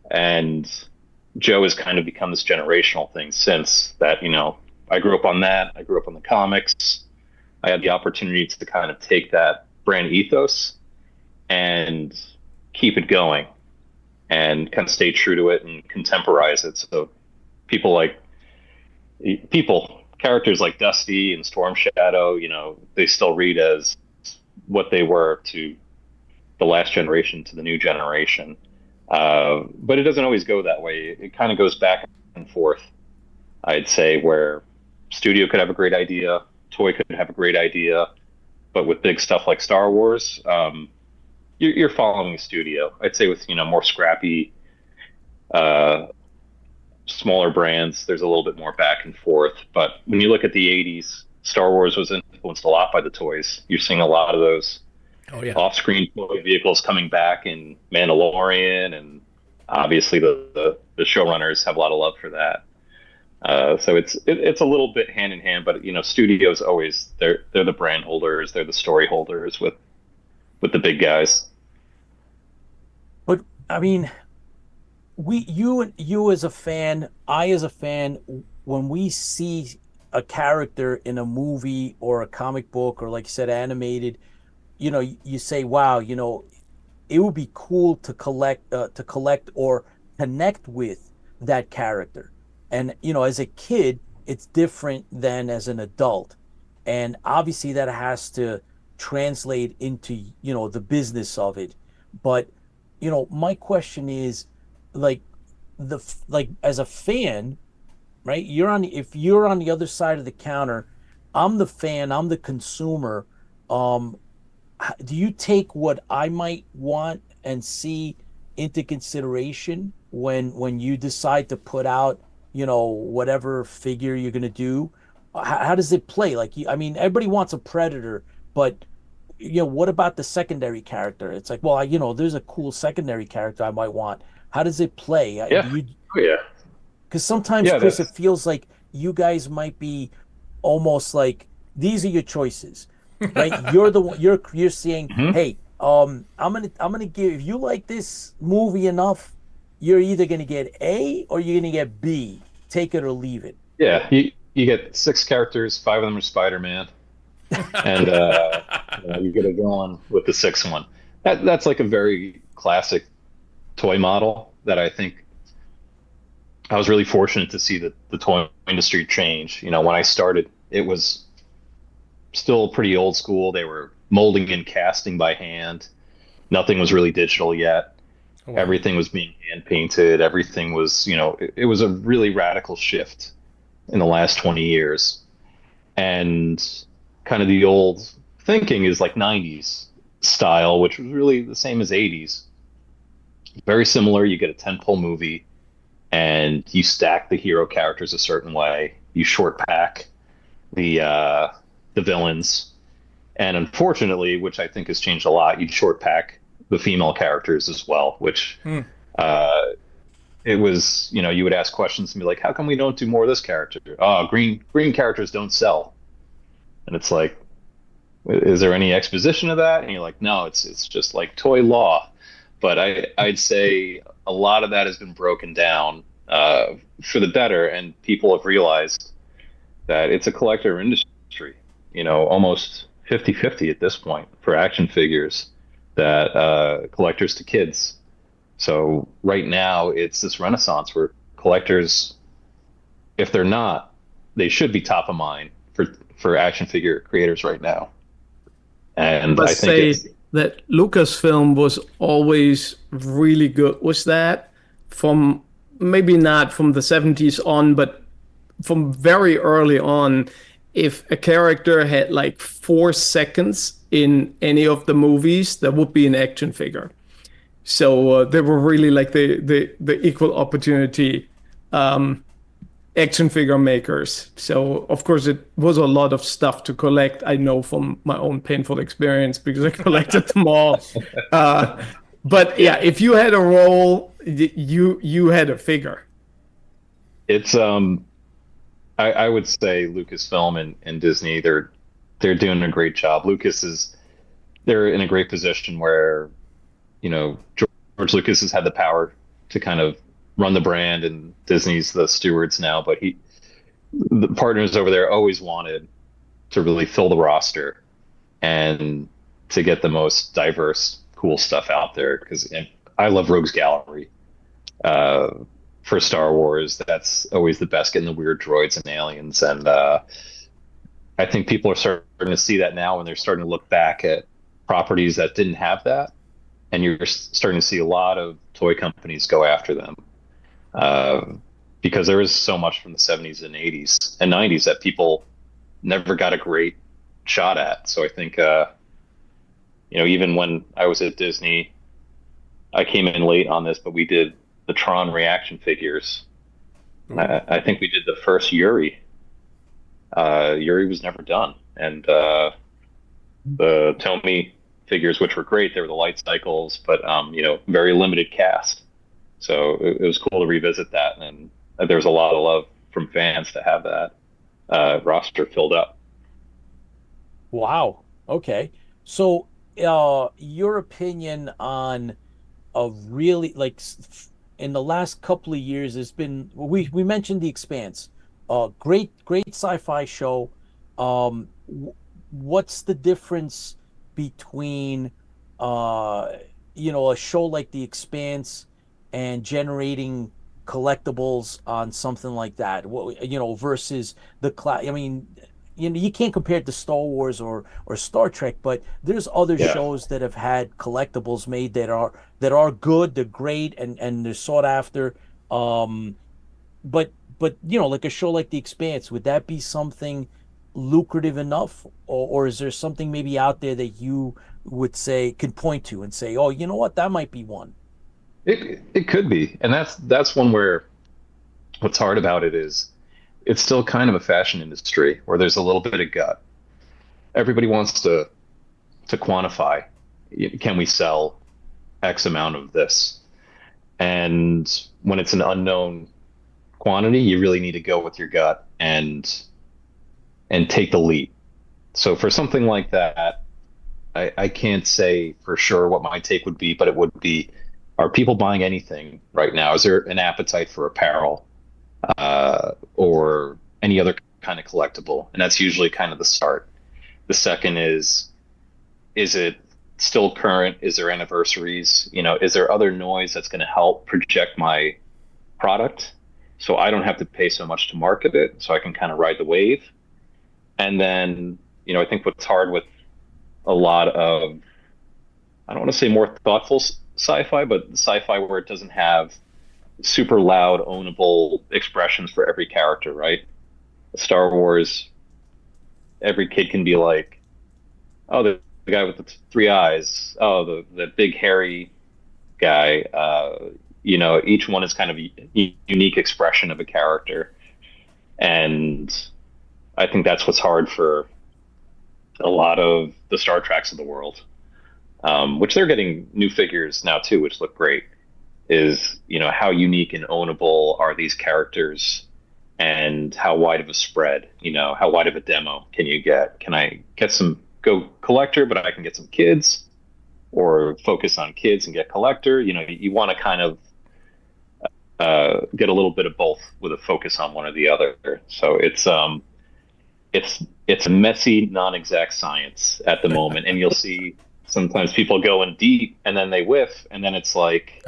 And Joe has kind of become this generational thing since that. I grew up on that. I grew up on the comics. I had the opportunity to kind of take that brand ethos and keep it going and kind of stay true to it and contemporize it. So characters like Dusty and Storm Shadow, they still read as what they were to the last generation to the new generation. But it doesn't always go that way. It kind of goes back and forth, I'd say, where studio could have a great idea, toy could have a great idea, but with big stuff like Star Wars, you're following the studio. I'd say with more scrappy, smaller brands, there's a little bit more back and forth. But when you look at the '80s, Star Wars was influenced a lot by the toys. You're seeing a lot of those off-screen toy vehicles coming back in Mandalorian, and obviously the showrunners have a lot of love for that. So it's a little bit hand in hand, but studios always they're the brand holders, they're the story holders with the big guys. But I mean, you as a fan, I as a fan, when we see a character in a movie or a comic book or, like you said, animated, you say, wow, it would be cool to collect or connect with that character. And as a kid, it's different than as an adult, and obviously that has to translate into the business of it. But my question is, like as a fan, right? If you're on the other side of the counter, I'm the fan, I'm the consumer. Do you take what I might want and see into consideration when you decide to put out whatever figure you're going to do? How does it play? Like, everybody wants a Predator, but what about the secondary character? It's like, well, there's a cool secondary character I might want. How does it play? Yeah. Because sometimes, Chris, it feels like you guys might be almost like, these are your choices, right? You're the one. You're saying, hey, I'm gonna give. If you like this movie enough, you're either gonna get A or you're gonna get B. Take it or leave it. Yeah, you get 6 characters, 5 of them are Spider-Man, and you get a villain with the 6th one. That's like a very classic toy model that I think I was really fortunate to see the toy industry change. When I started, it was still pretty old school. They were molding and casting by hand. Nothing was really digital yet. Oh, wow. Everything was being hand painted. Everything was, it was a really radical shift in the last 20 years. And kind of the old thinking is like 90s style, which was really the same as 80s. Very similar. You get a tentpole movie and you stack the hero characters a certain way. You short pack the villains. And unfortunately, which I think has changed a lot, you short pack the female characters as well, which it was, you would ask questions and be like, how come we don't do more of this character? Oh, green characters don't sell. And it's like, is there any exposition of that? And you're like, no, it's just like toy law. But I'd say a lot of that has been broken down for the better, and people have realized that it's a collector industry, almost 50-50 at this point for action figures, that collectors to kids. So right now it's this renaissance where collectors, if they're not, they should be top of mind for action figure creators right now. And I think that Lucasfilm was always really good. Was that from maybe not from the 70s on, but from very early on? If a character had like 4 seconds in any of the movies, that would be an action figure. So they were really like the equal opportunity action figure makers. So of course it was a lot of stuff to collect. I know from my own painful experience because I collected them all. But yeah, if you had a role, you had a figure. It's I would say Lucasfilm and Disney, they're doing a great job. They're in a great position where, George Lucas has had the power to kind of run the brand, and Disney's the stewards now, but the partners over there always wanted to really fill the roster and to get the most diverse, cool stuff out there. Because I love Rogue's Gallery. For Star Wars, that's always the best, getting the weird droids and aliens. And I think people are starting to see that now when they're starting to look back at properties that didn't have that. and you're starting to see a lot of toy companies go after them, uh, because there is so much from the 70s and 80s and 90s that people never got a great shot at. So I think, even when I was at Disney, I came in late on this, but we did the Tron reaction figures. I think we did the first Yuri. Yuri was never done, and the Tomy figures, which were great, they were the light cycles, but very limited cast. So it was cool to revisit that, and there's a lot of love from fans to have that roster filled up. Wow. Okay. So, your opinion on a really in the last couple of years, there's been we mentioned The Expanse, great sci-fi show. What's the difference between a show like The Expanse and generating collectibles on something like that? Versus the class. I mean, you can't compare it to Star Wars or Star Trek, but there's other shows that have had collectibles made that are good, they're great, and they're sought after. But like a show like The Expanse, would that be something lucrative enough, or is there something maybe out there that you would say could point to and say, oh, you know what, that might be one? It could be, and that's one where what's hard about it is it's still kind of a fashion industry where there's a little bit of gut. Everybody wants to quantify, can we sell X amount of this? And when it's an unknown quantity, you really need to go with your gut and take the lead. So for something like that, I can't say for sure what my take would be, but it would be, are people buying anything right now? Is there an appetite for apparel, or any other kind of collectible? And that's usually kind of the start. The second is it still current? Is there anniversaries? Is there other noise that's going to help project my product so I don't have to pay so much to market it, so I can kind of ride the wave? And then, I think what's hard with a lot of, I don't want to say more thoughtful sci-fi, but sci-fi where it doesn't have super loud, ownable expressions for every character, right? Star Wars, every kid can be like, oh, the guy with the three eyes, oh, the big hairy guy. Each one is kind of a unique expression of a character. And I think that's what's hard for a lot of the Star Treks of the world, which they're getting new figures now too, which look great. Is how unique and ownable are these characters, and how wide of a spread, how wide of a demo can you get? Can I get some go collector, but I can get some kids, or focus on kids and get collector? You want to kind of get a little bit of both with a focus on one or the other. So it's a messy, non-exact science at the moment, and you'll see sometimes people go in deep and then they whiff, and then it's like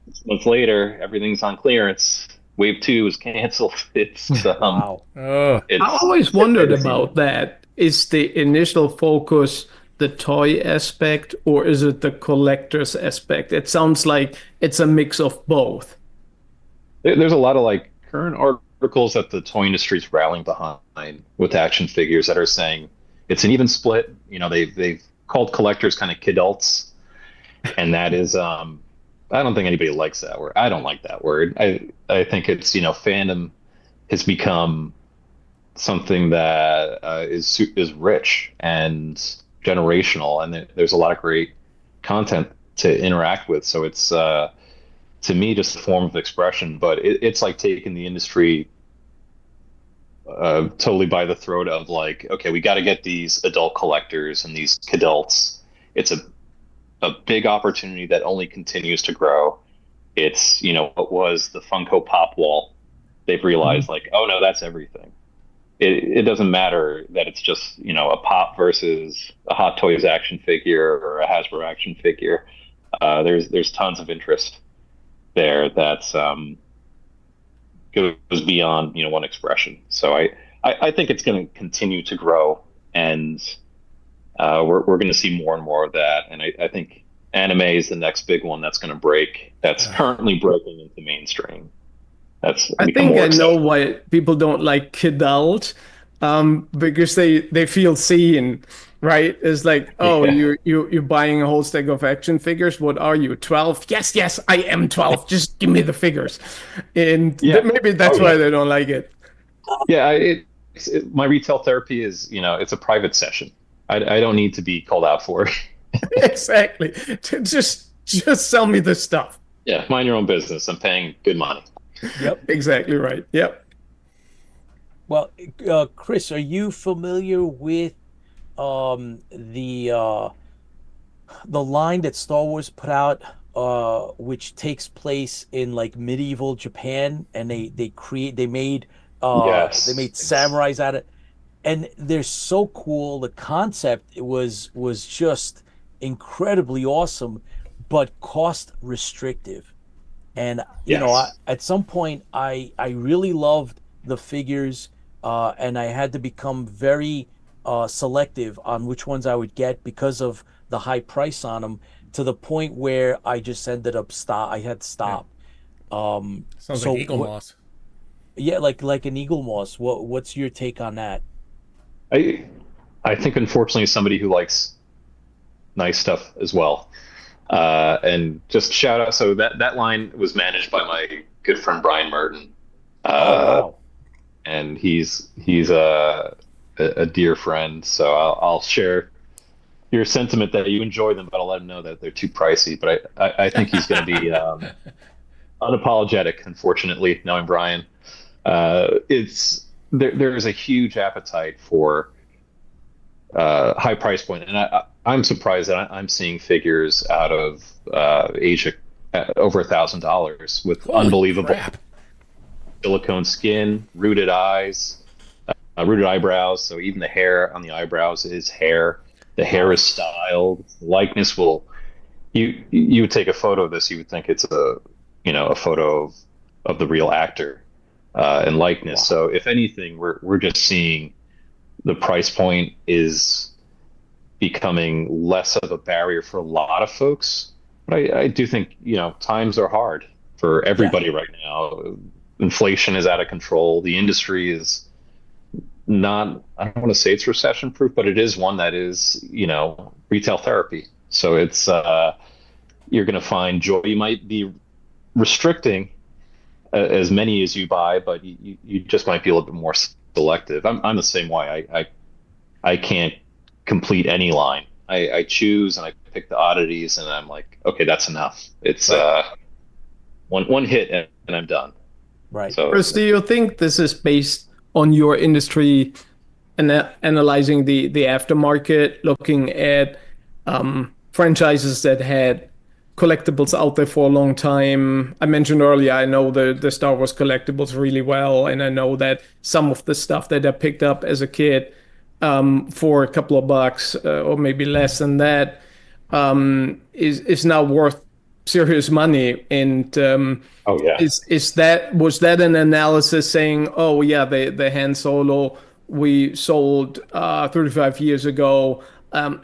6 months later, everything's on clearance. Wave 2 is canceled. It's Wow. I always wondered about that. Is the initial focus the toy aspect, or is it the collector's aspect? It sounds like it's a mix of both. There's a lot of current articles that the toy industry is rallying behind with action figures that are saying it's an even split. They've called collectors kind of kidults, and that is I don't think anybody likes that word. I don't like that word. I think it's fandom has become something that is rich and generational, and there's a lot of great content to interact with. So it's to me just a form of expression, but it's like taking the industry totally by the throat of okay, we got to get these adult collectors and these kidults. It's a big opportunity that only continues to grow. It's what was the Funko Pop wall. They've realized oh no, that's everything. It doesn't matter that it's just a Pop versus a Hot Toys action figure or a Hasbro action figure. There's tons of interest there that's goes beyond one expression. So I think it's going to continue to grow, and we're going to see more and more of that. And I think anime is the next big one that's going to break. That's currently breaking into mainstream. That's I become think more I know acceptable. why people don't like Kidult, because they feel seen, right? It's like, oh, Yeah. you're buying a whole stack of action figures. What are you, 12? Yes, yes, I am 12. Just give me the figures, and Yeah. maybe Oh that's yeah. why they don't like it. Yeah. My retail therapy is, it's a private session. I don't need to be called out for it. Exactly. Just sell me the stuff. Yeah. Mind your own business. I'm paying good money. Yep. Exactly right. Yep. Well, Chris, are you familiar with the line that Star Wars put out, which takes place in like medieval Japan, and they Yes. made samurais out of, and they're so cool. The concept was just incredibly awesome, but cost restrictive. And Yes. at some point, I really loved the figures, and I had to become very selective on which ones I would get because of the high price on them. To the point where I just ended up stop. I had to Yeah. stop. Sounds So like Eagle what? Moss. Yeah, like an eagle moss. What's your take on that? I I think unfortunately somebody who likes nice stuff as well. And just shout out. So that line was managed by my good friend Brian Merton, Oh uh, wow. and he's a dear friend. So I'll share your sentiment that you enjoy them, but I'll let him know that they're too pricey. But I think he's going to be unapologetic. Unfortunately, knowing Brian, it's there's a huge appetite for high price point, and I'm surprised that I'm seeing figures out of Asia at over $1,000 with Holy unbelievable crap. silicone skin, rooted eyes, rooted eyebrows. So even the hair on the eyebrows is hair. The hair Wow. is styled. Likeness will you would take a photo of this, you would think it's a photo of the real actor and likeness. Wow. So if anything, we're just seeing the price point is becoming less of a barrier for a lot of folks. But I do think, times are hard for Yeah. everybody right now. Inflation is out of control. The industry is not, I don't want to say it's recession proof, but it is one that is, retail therapy. So it's, you're going to find joy. You might be restricting as many as you buy, but you just might be a little bit more selective. I'm the same way. I can't complete any line. I choose and I pick the oddities, and I'm like, okay, that's enough. It's Right. one hit and I'm done. Right. So Chris, do you think this is based on your industry and analyzing the aftermarket, looking at franchises that had collectibles out there for a long time? I mentioned earlier, I know the Star Wars collectibles really well, and I know that some of the stuff that I picked up as a kid for a couple of bucks or maybe less than that is now worth serious money. And oh yeah. was that an analysis saying, oh yeah, the Han Solo we sold 35 years ago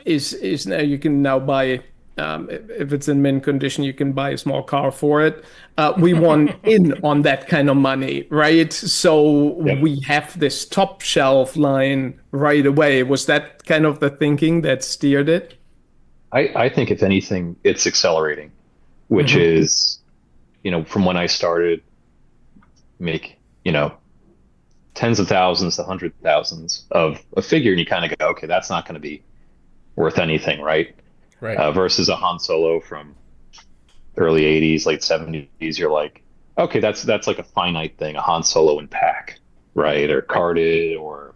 is now you can now buy if it's in mint condition you can buy a small car for it. We want in on that kind of money, right? So Yep. we have this top shelf line right away. Was that kind of the thinking that steered it? I think if anything, it's accelerating, which is, from when I started make, tens of thousands to hundred thousands of a figure, and you kind of go, okay, that's not going to be worth anything, right? Right. Versus a Han Solo from early '80s, late '70s, you're like, okay, that's like a finite thing, a Han Solo in pack, right? Or carded, or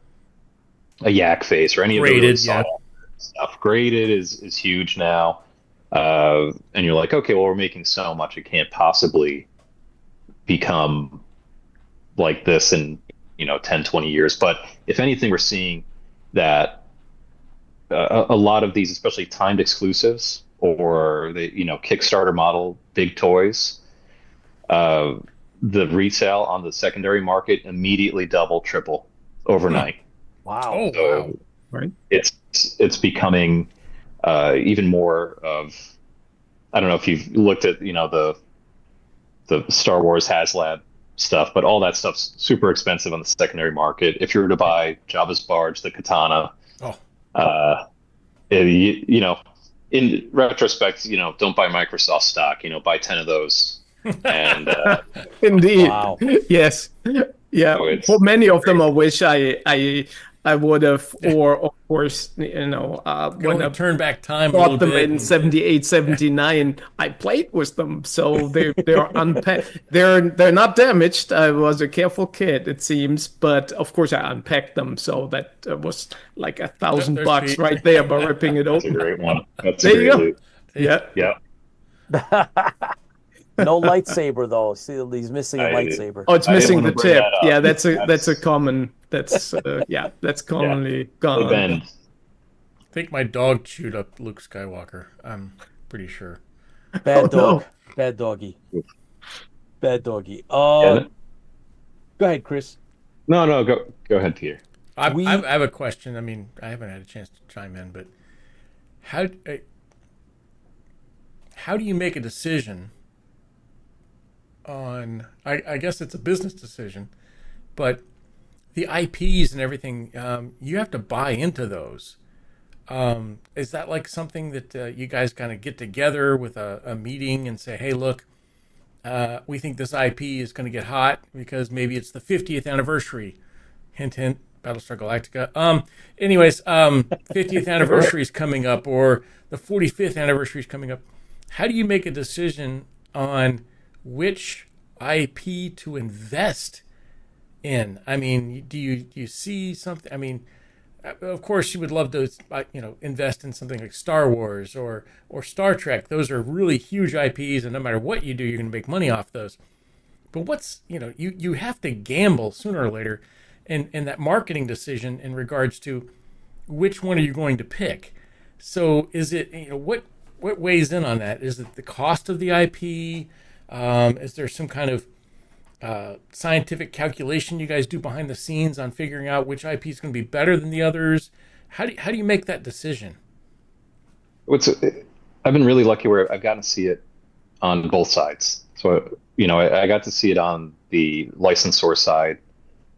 a yak face, or any of the really Graded, yeah. sought after stuff. Graded is huge now, and you're like, okay, well, we're making so much, it can't possibly become like this in 10, 20 years. But if anything, we're seeing that a lot of these, especially timed exclusives or the Kickstarter model big toys, the resale on the secondary market immediately double, triple overnight. Wow. Oh, So wow. Right. it's becoming even more of I don't know if you've looked at, the Star Wars HasLab stuff, but all that stuff's super expensive on the secondary market. If you were to buy Jabba's barge, the katana, Oh, in retrospect, don't buy Microsoft stock, buy 10 of those. And Indeed. Wow. Yes. Yeah. So it's For many of them, I wish I would have, or of course, can when only I turn back time a little bought them bit. in and- 78, 79, I played with them, so they're unpacked. They're not damaged. I was a careful kid, it seems, but of course I unpacked them, so that was like $1,000 There's bucks Pete. right there by ripping it that's a open. great one. That's There a you great go. loot. Yeah. Yeah. No lightsaber though. See, he's missing a I- lightsaber. Oh, it's I didn't missing wanna the bring tip. that up. Yeah, that's a That's- common. That's that's commonly They gone. bend. I think my dog chewed up Luke Skywalker. I'm pretty sure. Bad Oh, dog. no. Bad doggy. Bad doggy. Yeah, Go ahead, Chris. no, go ahead, Peter. I We- have a question. I mean, I haven't had a chance to chime in, but how do you make a decision on? I guess it's a business decision, but the IPs and everything, you have to buy into those. Is that like something that you guys kind of get together with a meeting and say, hey, look, we think this IP is going to get hot because maybe it's the 50th anniversary. Hint, hint, Battlestar Galactica. Anyways, 50th anniversary is coming up, or the 45th anniversary is coming up. How do you make a decision on which IP to invest in? I mean, do you see something? I mean, of course, you would love to, invest in something like Star Wars or Star Trek. Those are really huge IPs, and no matter what you do, you're going to make money off those. But what's, you have to gamble sooner or later, and that marketing decision in regards to which one are you going to pick. So is it, what weighs in on that? Is it the cost of the IP? Is there some kind of scientific calculation you guys do behind the scenes on figuring out which IP is going to be better than the others? How do you make that decision? I've been really lucky where I've gotten to see it on both sides. So, I got to see it on the licensor side,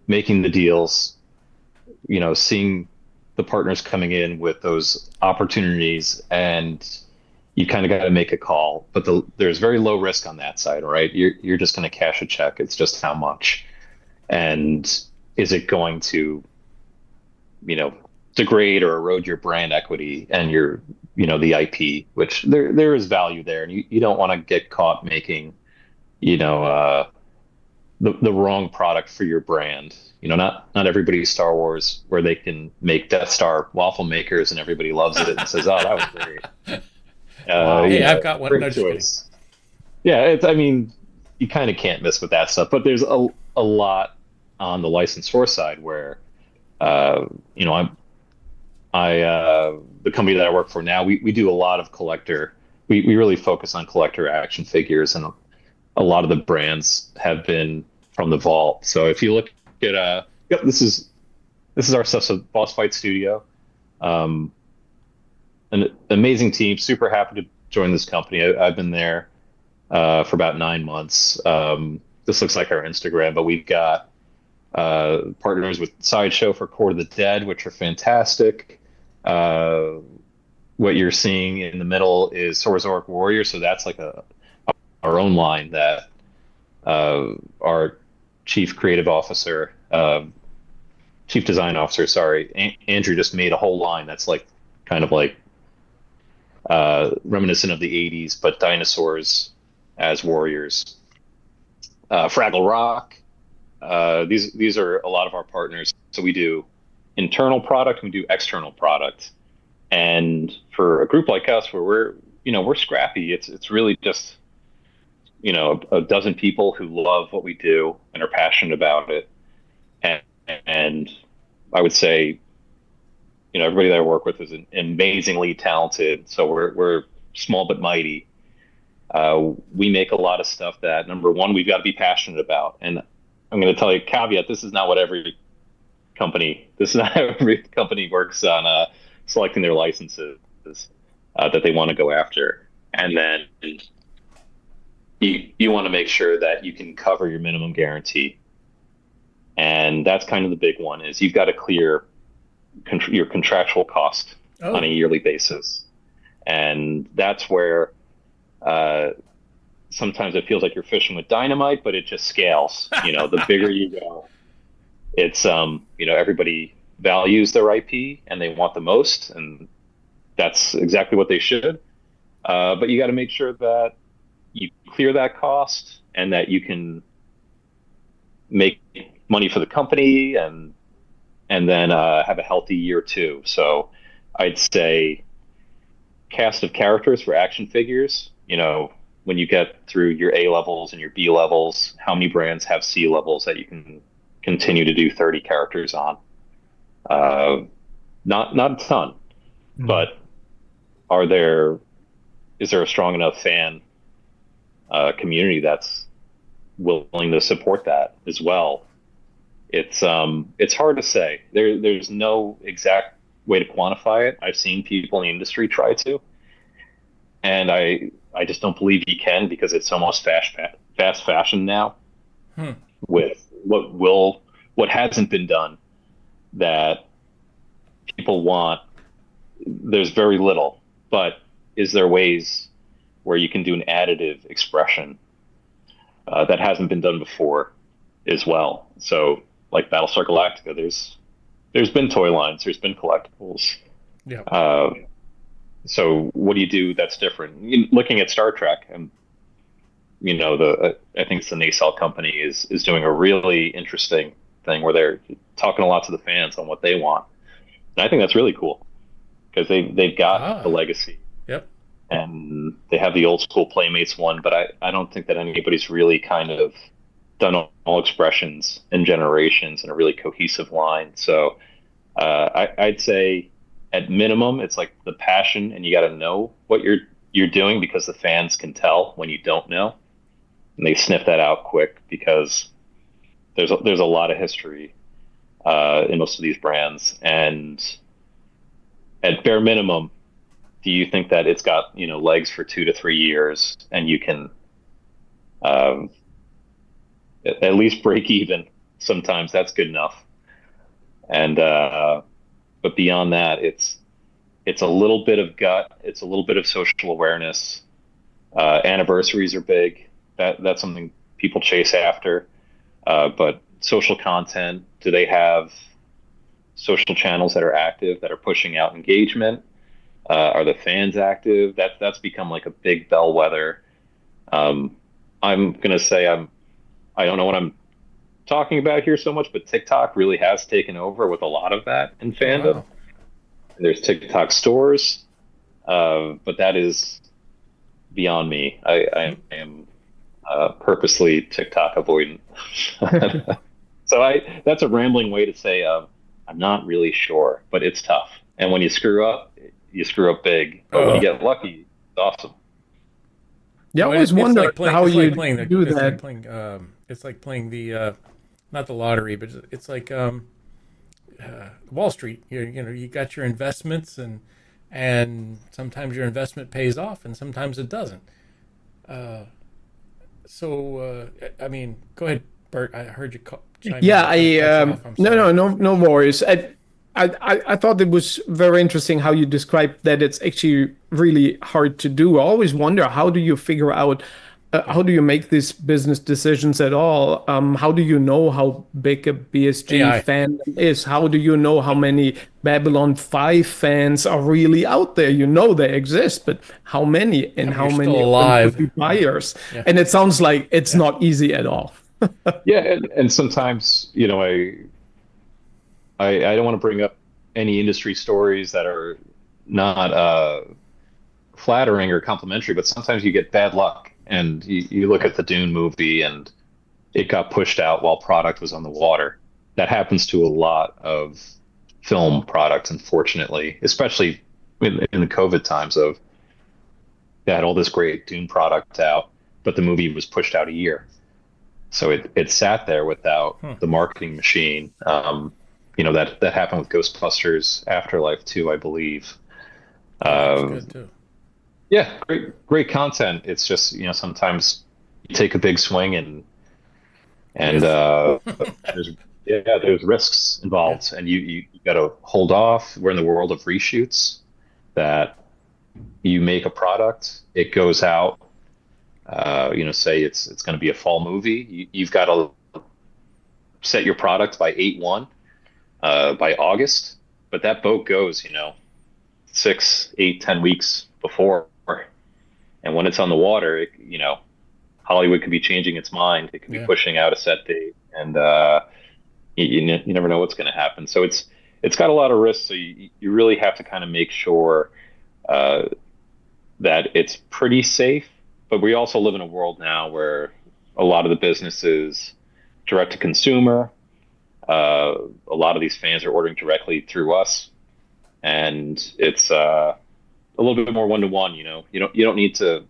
making the deals, seeing the partners coming in with those opportunities, and you kind of got to make a call. But there's very low risk on that side, right? You're just going to cash a check. It's just how much, and is it going to, degrade or erode your brand equity and your, the IP, which there is value there, and you don't want to get caught making, the wrong product for your brand. Not everybody's Star Wars, where they can make Death Star waffle makers and everybody loves it and says, "Oh, that was great." Hey, I've got one. Great No, just choice. Yeah, you kind of can't miss with that stuff. But there's a lot on the licensor side where, the company that I work for now, we do a lot of collector. We really focus on collector action figures, and a lot of the brands have been from the vault. So if you look at this is our stuff. So Boss Fight Studio, an amazing team. Super happy to join this company. I've been there for about 9 months. This looks like our Instagram, but we've got partners with Sideshow for Court of the Dead, which are fantastic. What you're seeing in the middle is Sorzoric Warrior, so that's like our own line that our chief design officer, Andrew just made a whole line that's like kind of like reminiscent of the 80s, but dinosaurs as warriors. Fraggle Rock. These are a lot of our partners. So we do internal product, we do external product. And for a group like us, where we're scrappy, it's really just, a dozen people who love what we do and are passionate about it. And I would say, everybody that I work with is amazingly talented. So we're small but mighty. We make a lot of stuff that, number one, we've got to be passionate about. And I'm going to tell you a caveat: this is not what every company works on selecting their licenses that they want to go after. and then you want to make sure that you can cover your minimum guarantee. And that's kind of the big one, is you've got to clear your contractual cost on a yearly basis. And that's where sometimes it feels like you're fishing with dynamite, but it just scales. The bigger you go, it's, everybody values their IP and they want the most, and that's exactly what they should. But you got to make sure that you clear that cost and that you can make money for the company and then have a healthy year too. So I'd say cast of characters for action figures, when you get through your A levels and your B levels, how many brands have C levels that you can continue to do 30 characters on? Not a ton, but is there a strong enough fan community that's willing to support that as well? It's hard to say. There's no exact way to quantify it. I've seen people in the industry try to, and I just don't believe you can, because it's almost fast fashion now. With what hasn't been done that people want. There's very little, but is there ways where you can do an additive expression that hasn't been done before as well? So like Battlestar Galactica, there's been toy lines, there's been collectibles. Yeah. So what do you do that's different? Looking at Star Trek, and I think it's the Nacelle company is doing a really interesting thing where they're talking a lot to the fans on what they want, and I think that's really cool, because they've got the legacy. Yep. And they have the old school Playmates one, but I don't think that anybody's really kind of done all expressions and generations in a really cohesive line. So I'd say at minimum, it's like the passion, and you got to know what you're doing, because the fans can tell when you don't know, and they sniff that out quick, because there's a lot of history in most of these brands. And at bare minimum, do you think that it's got legs for 2 to 3 years, and you can at least break even? Sometimes that's good enough. And but beyond that, it's a little bit of gut, it's a little bit of social awareness. Anniversaries are big. That's something people chase after. But social content, do they have social channels that are active, that are pushing out engagement? Are the fans active? That's become like a big bellwether. I'm gonna say I don't know what I'm talking about here so much, but TikTok really has taken over with a lot of that in fandom. Wow. There's TikTok stores, but that is beyond me. I am purposely TikTok avoidant. So that's a rambling way to say I'm not really sure, but it's tough. And when you screw up big. But when you get lucky, it's awesome. Yeah, I always wonder how you do that. It's like playing the not the lottery, but it's like Wall Street. You got your investments, and sometimes your investment pays off, and sometimes it doesn't. I mean, go ahead, Bert. I heard you chime in. No worries. I thought it was very interesting how you described that it's actually really hard to do. I always wonder, how do you figure out, how do you make these business decisions at all? How do you know how big a BSG fan is? How do you know how many Babylon 5 fans are really out there? They exist, but how many, and how many alive would be buyers? Yeah. And it sounds like it's not easy at all. Yeah, and sometimes, I don't want to bring up any industry stories that are not flattering or complimentary, but sometimes you get bad luck, and you look at the Dune movie and it got pushed out while product was on the water. That happens to a lot of film products, unfortunately, especially in the COVID times. They had all this great Dune product out, but the movie was pushed out a year. So it sat there without the marketing machine. That happened with Ghostbusters Afterlife too, I believe. That's good too. Yeah, great content. It's just, sometimes you take a big swing and Risk. there's there's risks Yeah. involved, and you got to hold off. We're in the world of reshoots that you make a product, it goes out. Say it's going to be a fall movie. You've got to set your product by 8/1 by August, but that boat goes, 6, 8, 10 weeks before, and when it's on the water, Hollywood could be changing its mind. It could be Yeah. pushing out a set date, and you never know what's going to happen. So it's got a lot of risks. So you really have to kind of make sure uh, that it's pretty safe. But we also live in a world now where a lot of the businesses direct to consumer. A lot of these fans are ordering directly through us, and it's a little bit more one to one. You don't need to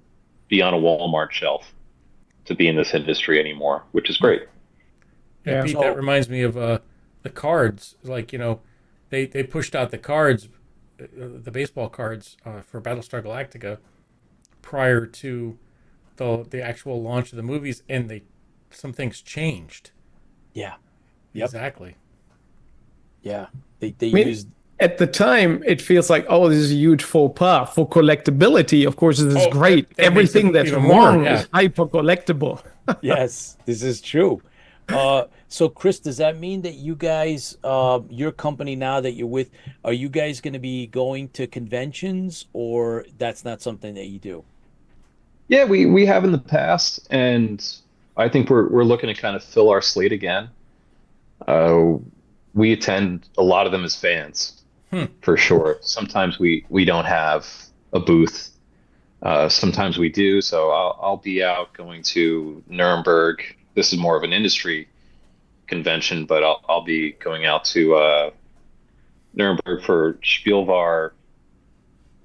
be on a Walmart shelf to be in this industry anymore, which is great. Yeah, Yeah. Pete, So that reminds me of the cards. Like, they pushed out the cards, the baseball cards for Battlestar Galactica prior to the actual launch of the movies, and some things changed. yeah, yep, Exactly. yeah. They I mean, used at the time, it feels like, oh, this is a huge faux pas for collectability. Of course, this is Oh, great. that makes it Everything that's even more. wrong Yeah. is hyper collectible. yes, this is true. So Chris, does that mean that you guys, your company now that you're with, are you guys going to be going to conventions, or that's not something that you do? Yeah, we have in the past, and I think we're looking to kind of fill our slate again. Uh, we attend a lot of them as fans, Hmm. for sure. Sometimes we don't have a booth. Sometimes we do. So I'll be out going to Nuremberg. This is more of an industry convention, but I'll be going out to Nuremberg for Spielvar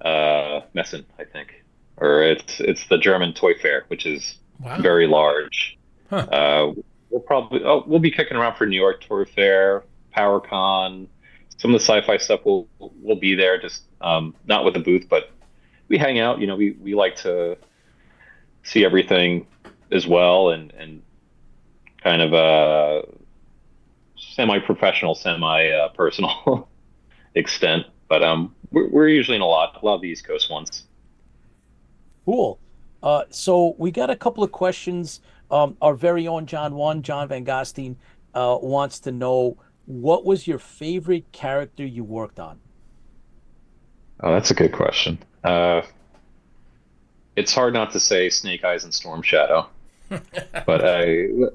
Messen, I think, or it's the German toy fair, which is Wow. very large. Huh. We'll be kicking around for New York Toy Fair, PowerCon, some of the sci-fi stuff. Will be there, just not with a booth, but we hang out. We like to see everything as well, and kind of semi-professional, semi-personal extent. But we're usually in a lot of the East Coast ones. Cool. So we got a couple of questions. Our very own John Van Gosteen, wants to know, what was your favorite character you worked on? Oh, that's a good question. It's hard not to say Snake Eyes and Storm Shadow, but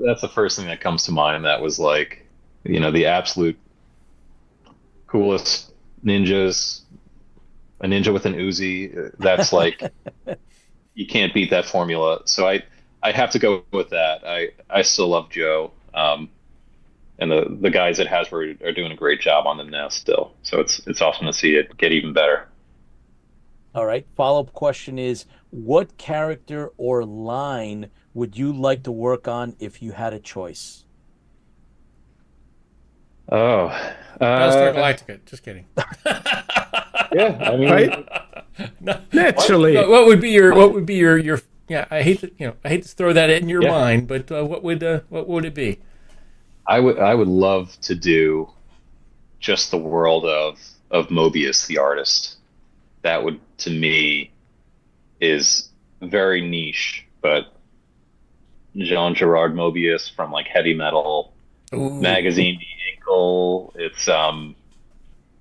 that's the first thing that comes to mind. That was like, the absolute coolest ninjas, a ninja with an Uzi. That's like, you can't beat that formula. So I have to go with that. I still love Joe. And the guys at Hasbro are doing a great job on them now still. So it's awesome to see it get even better. All right. Follow-up question is, what character or line would you like to work on if you had a choice? Oh, Battlestar Galactica. Just kidding. yeah. I mean, Right? No, Naturally. what would be your yeah, I hate to throw that in your mind, but what would it be? I would love to do just the world of Mobius, the artist. That would, to me, is very niche, but Jean Gerard Mobius from like Heavy Metal Ooh. magazine, The Ankle. It's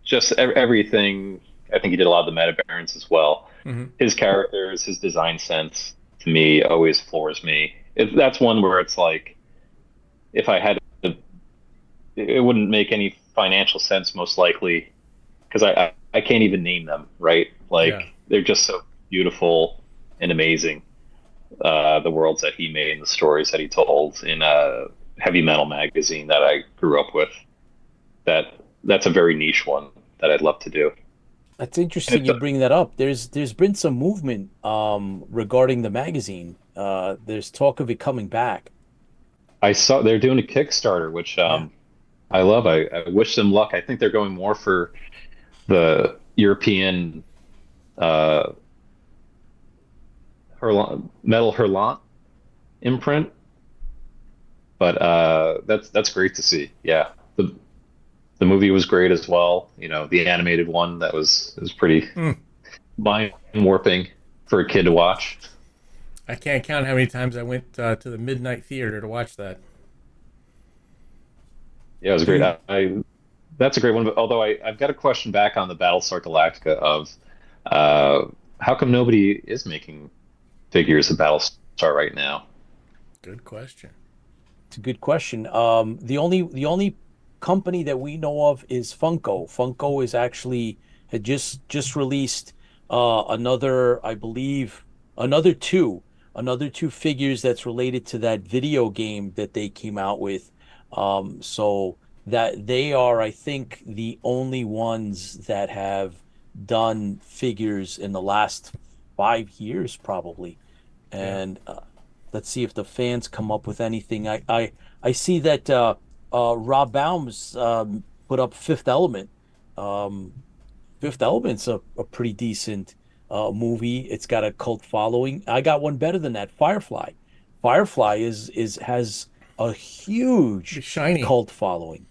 just everything. I think he did a lot of the Meta Barons as well. Mm-hmm. His characters, his design sense, to me, always floors me. That's one where it's like, if I had to, it wouldn't make any financial sense, most likely, because I can't even name them, right? Like, Yeah. they're just so beautiful and amazing. The worlds that he made and the stories that he told in Heavy Metal magazine that I grew up with. That's a very niche one that I'd love to do. That's interesting you bring that up. There's been some movement regarding the magazine. There's talk of it coming back. I saw they're doing a Kickstarter, which I love. I wish them luck. I think they're going more for the European Metal Hurlant imprint. But that's great to see. Yeah, the movie was great as well. You know, the animated one that was pretty Mm. mind warping for a kid to watch. I can't count how many times I went to the midnight theater to watch that. Yeah, it was great. I That's a great one. But although I've got a question back on the Battlestar Galactica of uh, how come nobody is making figures of Battlestar right now? Good question. It's a good question. The only company that we know of is Funko. Funko is actually had just released another, I believe, another two, another two figures that's related to that video game that they came out with. So that they are, I think, the only ones that have done figures in the last 5 years, probably. Yeah. And let's see if the fans come up with anything. I see that Rob Baum's put up Fifth Element. Um, Fifth Element's a pretty decent movie. It's got a cult following. I got one better than that, Firefly. Firefly is has a huge It's shiny. cult following.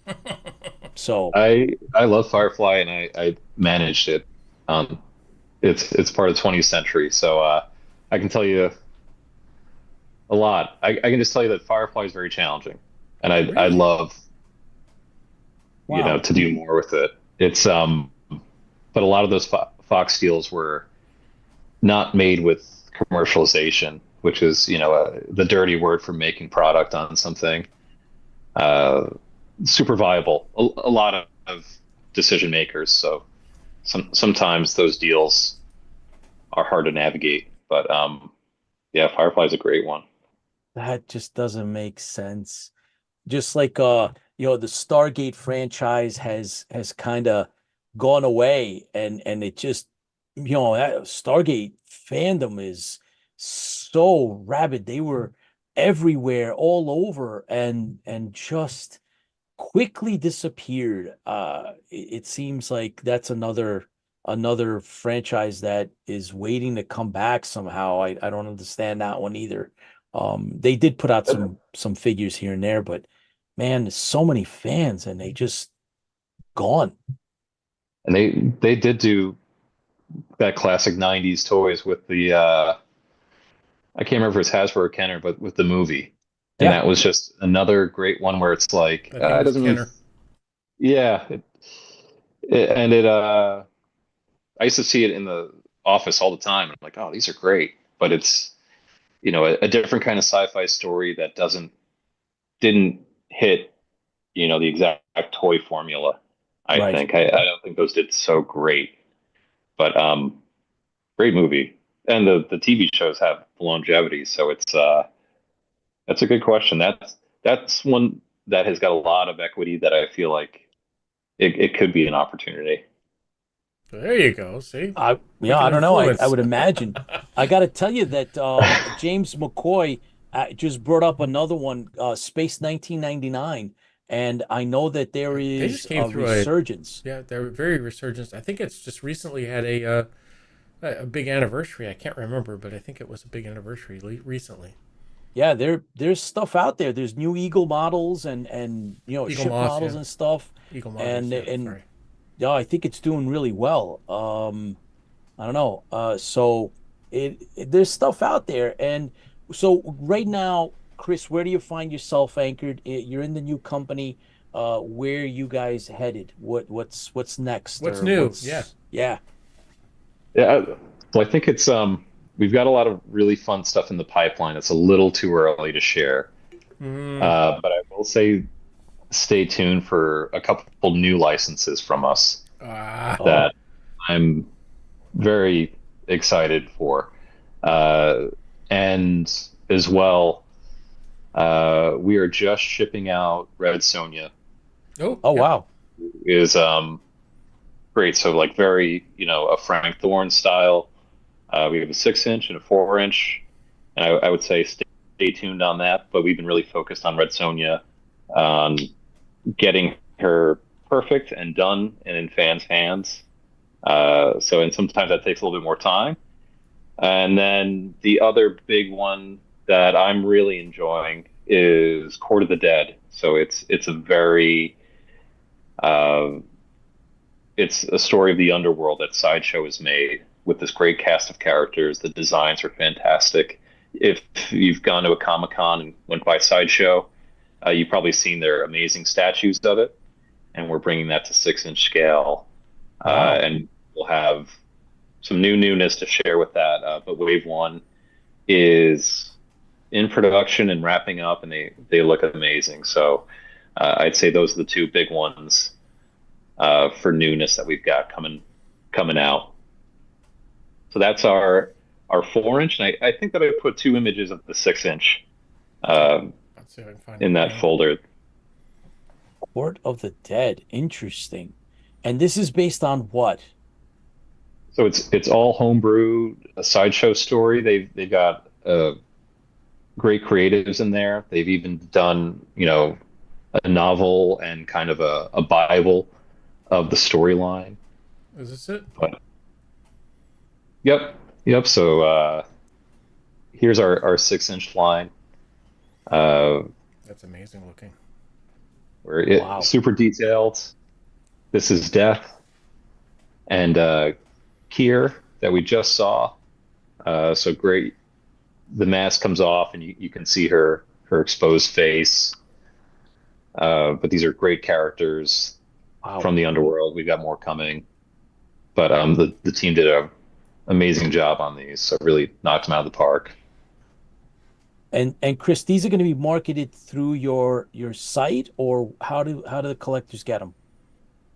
So I love Firefly, and I managed it. Um, it's part of the 20th century, so I can tell you a lot. I can just tell you that Firefly is very challenging, and I'd Really? love wow. to do more with it. It's but a lot of those Fox deals were not made with commercialization, which is the dirty word for making product on something uh, super viable. A lot of decision makers, so sometimes those deals are hard to navigate. But yeah, Firefly's a great one. That just doesn't make sense. Just like the Stargate franchise has kind of gone away, and it just, that Stargate fandom is so rabid. They were everywhere, all over, and just quickly disappeared. It seems like that's another franchise that is waiting to come back somehow. I don't understand that one either. They did put out some figures here and there, but man, there's so many fans and they just gone. And they did do that classic '90s toys with the I can't remember if it's Hasbro or Kenner, but with the movie. And Yeah. that was just another great one where it's like I think it it was doesn't really, Kenner. yeah, and I used to see it in the office all the time. I'm like, oh, these are great, but it's a different kind of sci-fi story that didn't hit the exact toy formula. I Right. think I don't think those did so great, but great movie, and the TV shows have longevity, so it's that's a good question. That's one that has got a lot of equity that I feel like it could be an opportunity. There you go. See, Yeah, making I don't know. I influence. would imagine. I got to tell you that James McCoy just brought up another one, Space 1999, and I know that there They just is came a through a resurgence. yeah. They're very resurgent. I think it's just recently had a big anniversary. I can't remember, but I think it was a big anniversary recently. Yeah, there's stuff out there. There's new Eagle models and Eagle ship Moss, models yeah. and stuff, Eagle models, yeah. and Sorry. yeah, I think it's doing really well. I don't know. So there's stuff out there, and so right now, Chris, where do you find yourself anchored? You're in the new company. Where are you guys headed? What's next, What's or new? Yeah. yeah, Yeah, well, I think it's we've got a lot of really fun stuff in the pipeline. It's a little too early to share, Mm, but I will say stay tuned for a couple new licenses from us ah, oh, that I'm very excited for. Uh, and as well, we are just shipping out Red Sonja oh, oh yeah. wow, is great. So like very, a Frank Thorne style. We have a 6 inch and a 4 inch, and I would say stay tuned on that. But we've been really focused on Red Sonja, on getting her perfect and done and in fans' hands. And sometimes that takes a little bit more time. And then the other big one that I'm really enjoying is Court of the Dead. So it's a very uh, it's a story of the underworld that Sideshow has made with this great cast of characters. The designs are fantastic. If you've gone to a Comic Con and went by Sideshow, you've probably seen their amazing statues of it, and we're bringing that to 6-inch scale, Wow. and we'll have some newness to share with that. But Wave One is in production and wrapping up, and they look amazing. So I'd say those are the two big ones for newness that we've got coming out. So that's our 4-inch, and I think that I put 2 images of the 6-inch Let's see if I can find in it that now. folder. Court of the Dead. Interesting. And this is based on what? So it's all homebrew, a Sideshow story. They've got great creatives in there. They've even done a novel and kind of a bible of the storyline. Is this it? But yep. So here's our 6-inch line. That's amazing looking. Where it Wow. super detailed. This is Death and Kier that we just saw. So great. The mask comes off and you can see her exposed face. But these are great characters Wow. from the underworld. We've got more coming. But the team did an amazing job on these. So really knocked them out of the park. And Chris, these are going to be marketed through your site, or how do the collectors get them?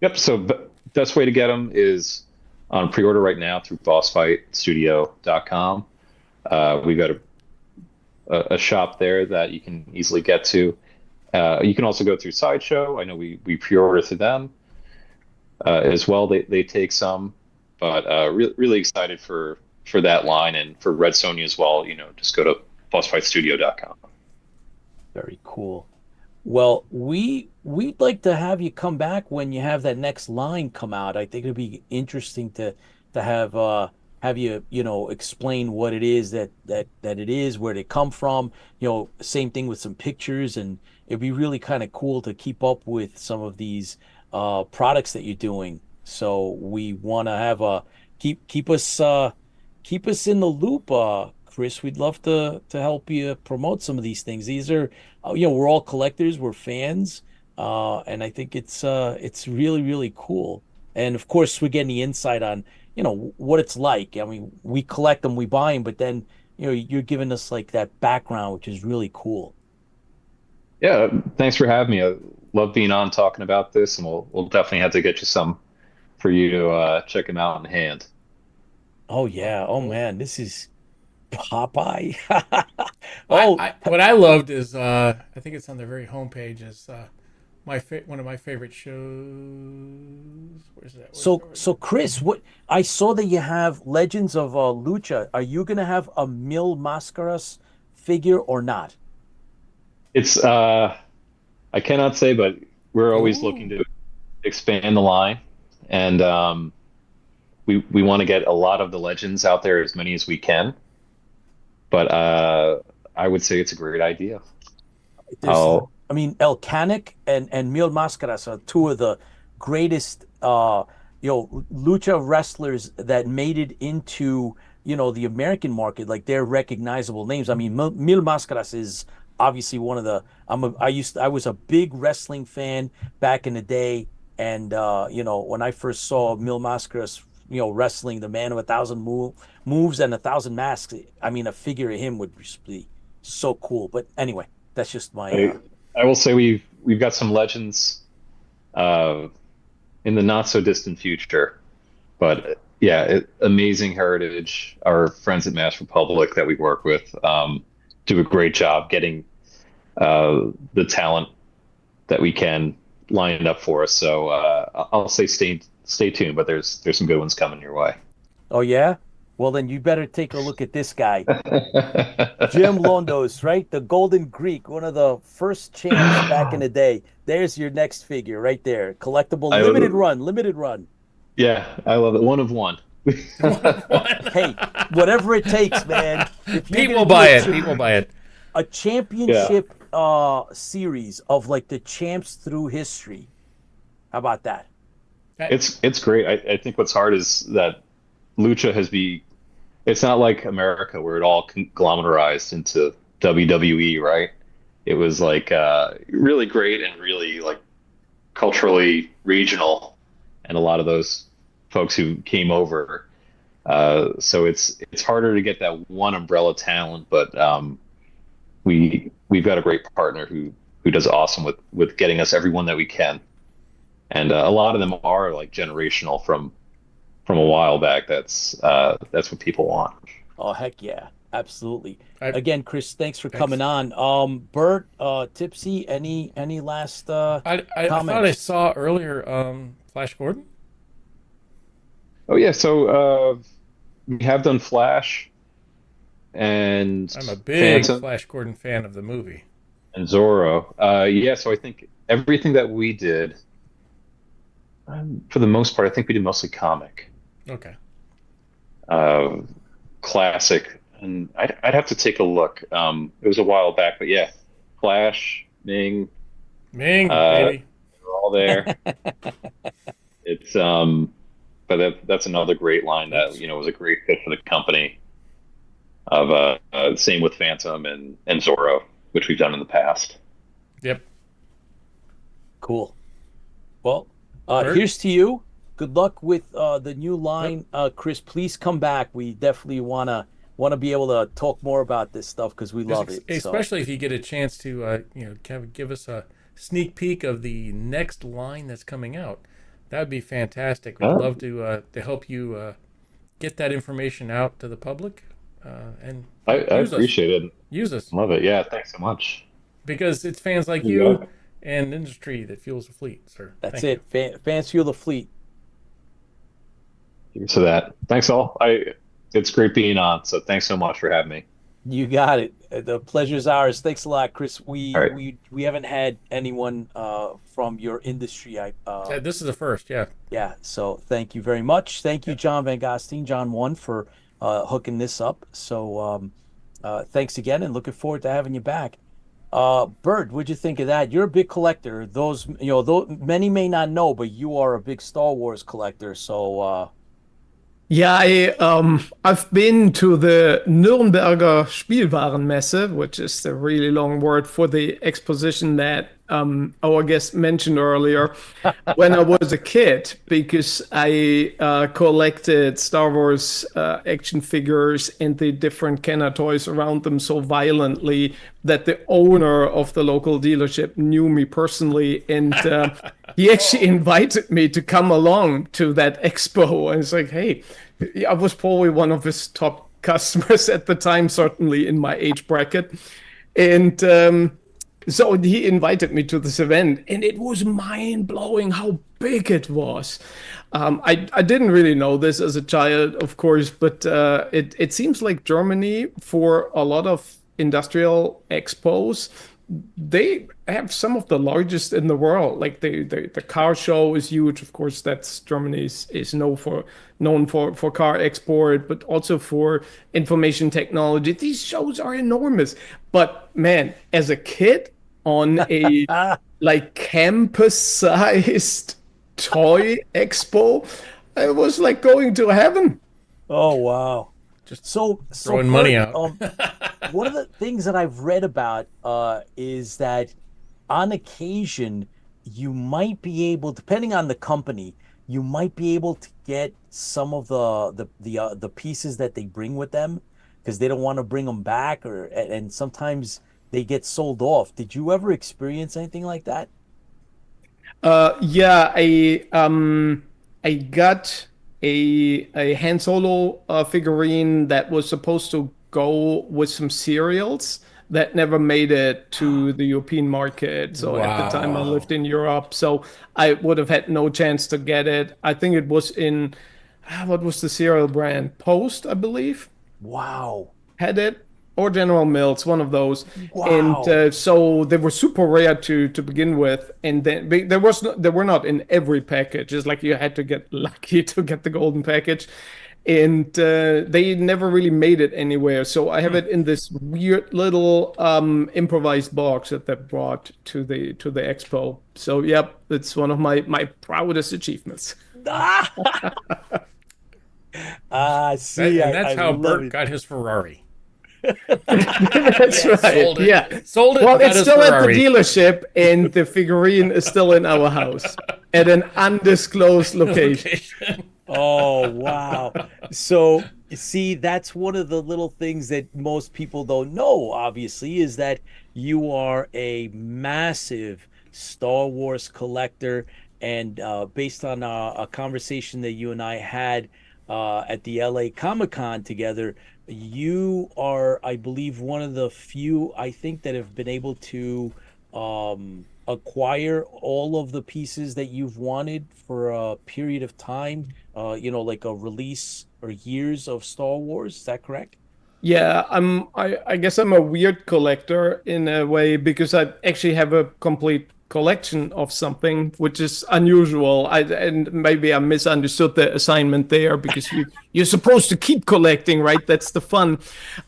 Yep. So best way to get them is on pre-order right now through bossfightstudio.com. We've got a shop there that you can easily get to. You can also go through Sideshow. I know we pre-order through them as well. They take some, but really excited for that line, and for Red Sonja as well. Just go to bossfightstudio.com. Very cool. Well, we'd like to have you come back when you have that next line come out. I think it'd be interesting to have you explain what it is that it is, where they come from. Same thing with some pictures, and it'd be really kind of cool to keep up with some of these products that you're doing. So we want to have keep us in the loop, Chris. We'd love to help you promote some of these things. These are, we're all collectors, we're fans, and I think it's really, really cool. And of course, we're getting the insight on, what it's like. I mean, we collect them, we buy them, but then, you're giving us like that background, which is really cool. Yeah, thanks for having me. I love being on talking about this, and we'll definitely have to get you some for you to check them out in hand. Oh yeah. Oh man, this is Popeye. I, Oh, I what I loved is I think it's on their very homepage is one of my favorite shows. Where's that? so Chris, what I saw that you have Legends of Lucha. Are you gonna have a Mil Mascaras figure or not? It's I cannot say, but we're always looking Ooh. to expand the line, and we want to get a lot of the legends out there, as many as we can. But I would say it's a great idea. There's, I'll I mean, El Canic and Mil Mascaras are two of the greatest, lucha wrestlers that made it into, the American market. Like they're recognizable names. I mean, Mil Mascaras is obviously one of the. I was a big wrestling fan back in the day, and when I first saw Mil Mascaras, wrestling the man of a thousand moves and a thousand masks. I mean, a figure of him would just be so cool. But anyway, that's just my. I, I will say we've got some legends uh, in the not so distant future, but yeah, amazing heritage. Our friends at Mass Republic that we work with do a great job getting the talent that we can lined up for us. So I'll say stay tuned, but there's some good ones coming your way. Oh yeah. Well, then you better take a look at this guy. Jim Londos, right? The Golden Greek, one of the first champs back in the day. There's your next figure right there. Collectible, I limited love it. run, limited run. Yeah, I love it. One of one. Hey, whatever it takes, man. If you're People gonna buy do it. People buy it. a championship series of like the champs through history, how about that? It's great. I think what's hard is that Lucha has be. It's not like America where it all conglomerized into WWE, right? It was like really great and really like culturally regional, and a lot of those folks who came over. So it's harder to get that one umbrella talent, but we've got a great partner who does awesome with getting us everyone that we can, and a lot of them are like generational from a while back. That's what people want. Oh, heck yeah. Absolutely. I- Again, Chris, thanks for coming on. Bert, Tipsy, any last I thought I comments? saw earlier Flash Gordon. Oh yeah, so we have done Flash and I'm a big Phantom Flash Gordon fan of the movie. and Zorro. Yeah, so I think everything that we did, for the most part, I think we did mostly comic, Okay. uh, classic, and I'd have to take a look. It was a while back, but yeah, Flash, Ming, Ming, Uh, baby. we're all there. It's but that's another great line that was a great fit for the company. Of same with Phantom and Zorro, which we've done in the past. Yep. Cool. Well, Bert? here's to you. Good luck with the new line. Chris, please come back. We definitely wanna be able to talk more about this stuff because we love it. So Especially if you get a chance to, give us a sneak peek of the next line that's coming out. That would be fantastic. We'd Oh. love to help you get that information out to the public and I use us. appreciate it. Use us Love it. Yeah, thanks so much. because it's fans like You you got it. and industry that fuels the fleet, sir. that's Thank it. Fans fuel the fleet. Here's to that. Thanks all. It's great being on. So thanks so much for having me. You got it. The pleasure's ours. Thanks a lot, Chris. We All right. we haven't had anyone from your industry. you. This is the first, yeah. Yeah, so thank you very much. Thank you, John Van Gosteen, John One, for hooking this up. So thanks again, and looking forward to having you back. Bert, what'd you think of that? You're a big collector. Those, though many may not know, but you are a big Star Wars collector. So Yeah, I've been to the Nürnberger Spielwarenmesse, which is the really long word for the exposition that our guest mentioned earlier, when I was a kid, because I collected Star Wars action figures and the different Kenner toys around them so violently that the owner of the local dealership knew me personally, and he actually invited me to come along to that expo. And it's like, hey, I was probably one of his top customers at the time, certainly in my age bracket. And so he invited me to this event, and it was mind-blowing how big it was. I didn't really know this as a child, of course, but it seems like Germany, for a lot of industrial expos, they have some of the largest in the world. Like the car show is huge. Of course, that's Germany is known for car export, but also for information technology. These shows are enormous. But man, as a kid on a like campus-sized toy expo, it was like going to heaven. oh wow. Just So throwing money Bert, out. one of the things that I've read about is that on occasion you might be able, depending on the company, you might be able to get some of the pieces that they bring with them because they don't want to bring them back, and sometimes they get sold off. Did you ever experience anything like that? Yeah, I got a Han Solo figurine that was supposed to go with some cereals that never made it to the European market. So at the time I Wow. lived in Europe, so I would have had no chance to get it. I think it was in what was the cereal brand? Post, I believe, Wow. had it, or General Mills, one of those. Wow. And so they were super rare to begin with, and then they were not in every package. It's like you had to get lucky to get the golden package. and they never really made it anywhere. So I have it in this weird little improvised box that they brought to the expo. So yep, it's one of my proudest achievements. See, that's how love Bert it. got his Ferrari. That's right. Sold it. Yeah. Sold it. Well, got it's his still Ferrari. at the dealership, and the figurine is still in our house at an undisclosed location. Oh, wow. So, see, that's one of the little things that most people don't know, obviously, is that you are a massive Star Wars collector. And based on a conversation that you and I had at the LA Comic-Con together, you are, I believe, one of the few, I think, that have been able to acquire all of the pieces that you've wanted for a period of time, like a release or years of Star Wars. Is that correct? Yeah, I guess I'm a weird collector in a way because I actually have a complete collection of something, which is unusual. And maybe I misunderstood the assignment there because you're supposed to keep collecting, right? That's the fun.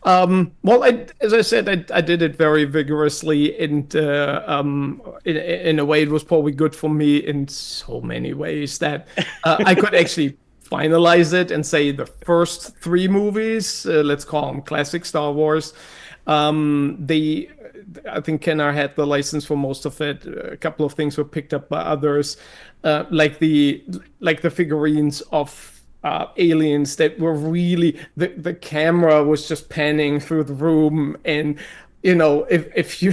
Well, as I said, I did it very vigorously, and in a way, it was probably good for me in so many ways that I could actually finalize it and say the first three movies, let's call them classic Star Wars. I think Kenner had the license for most of it. A couple of things were picked up by others, like the figurines of aliens that were really the camera was just panning through the room, and if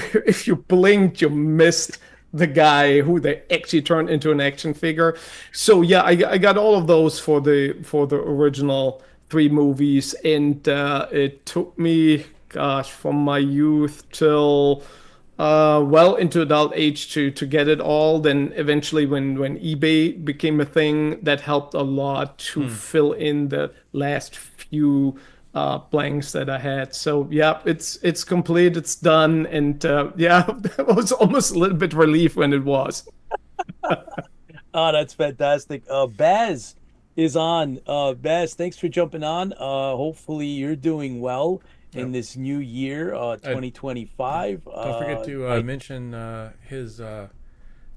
you blinked, you missed the guy who they actually turned into an action figure. So yeah, I got all of those for the original three movies, and it took me, gosh, from my youth till well into adult age to get it all. Then eventually, when eBay became a thing, that helped a lot to fill in the last few blanks that I had. So yeah, it's complete, it's done, and yeah, that was almost a little bit relief when it was. Oh, that's fantastic. Baz is on. Baz, thanks for jumping on. Hopefully you're doing well in this new year, 2025. Don't forget to mention his.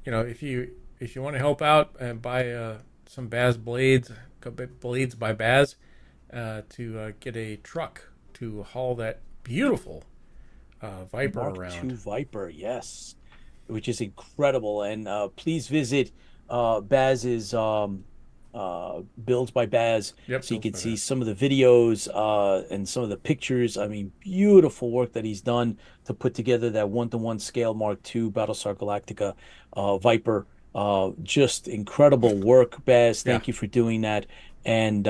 If you want to help out and buy some Baz blades by Baz, to get a truck to haul that beautiful Viper Mark around. II Viper, yes, which is incredible. And please visit Baz's Builds by Baz, Yep, so you Builds can by see Baz. some of the videos and some of the pictures. I mean, beautiful work that he's done to put together that 1-to-1 scale Mark II Battlestar Galactica Viper. Just incredible work, Baz. Thank you for doing that. And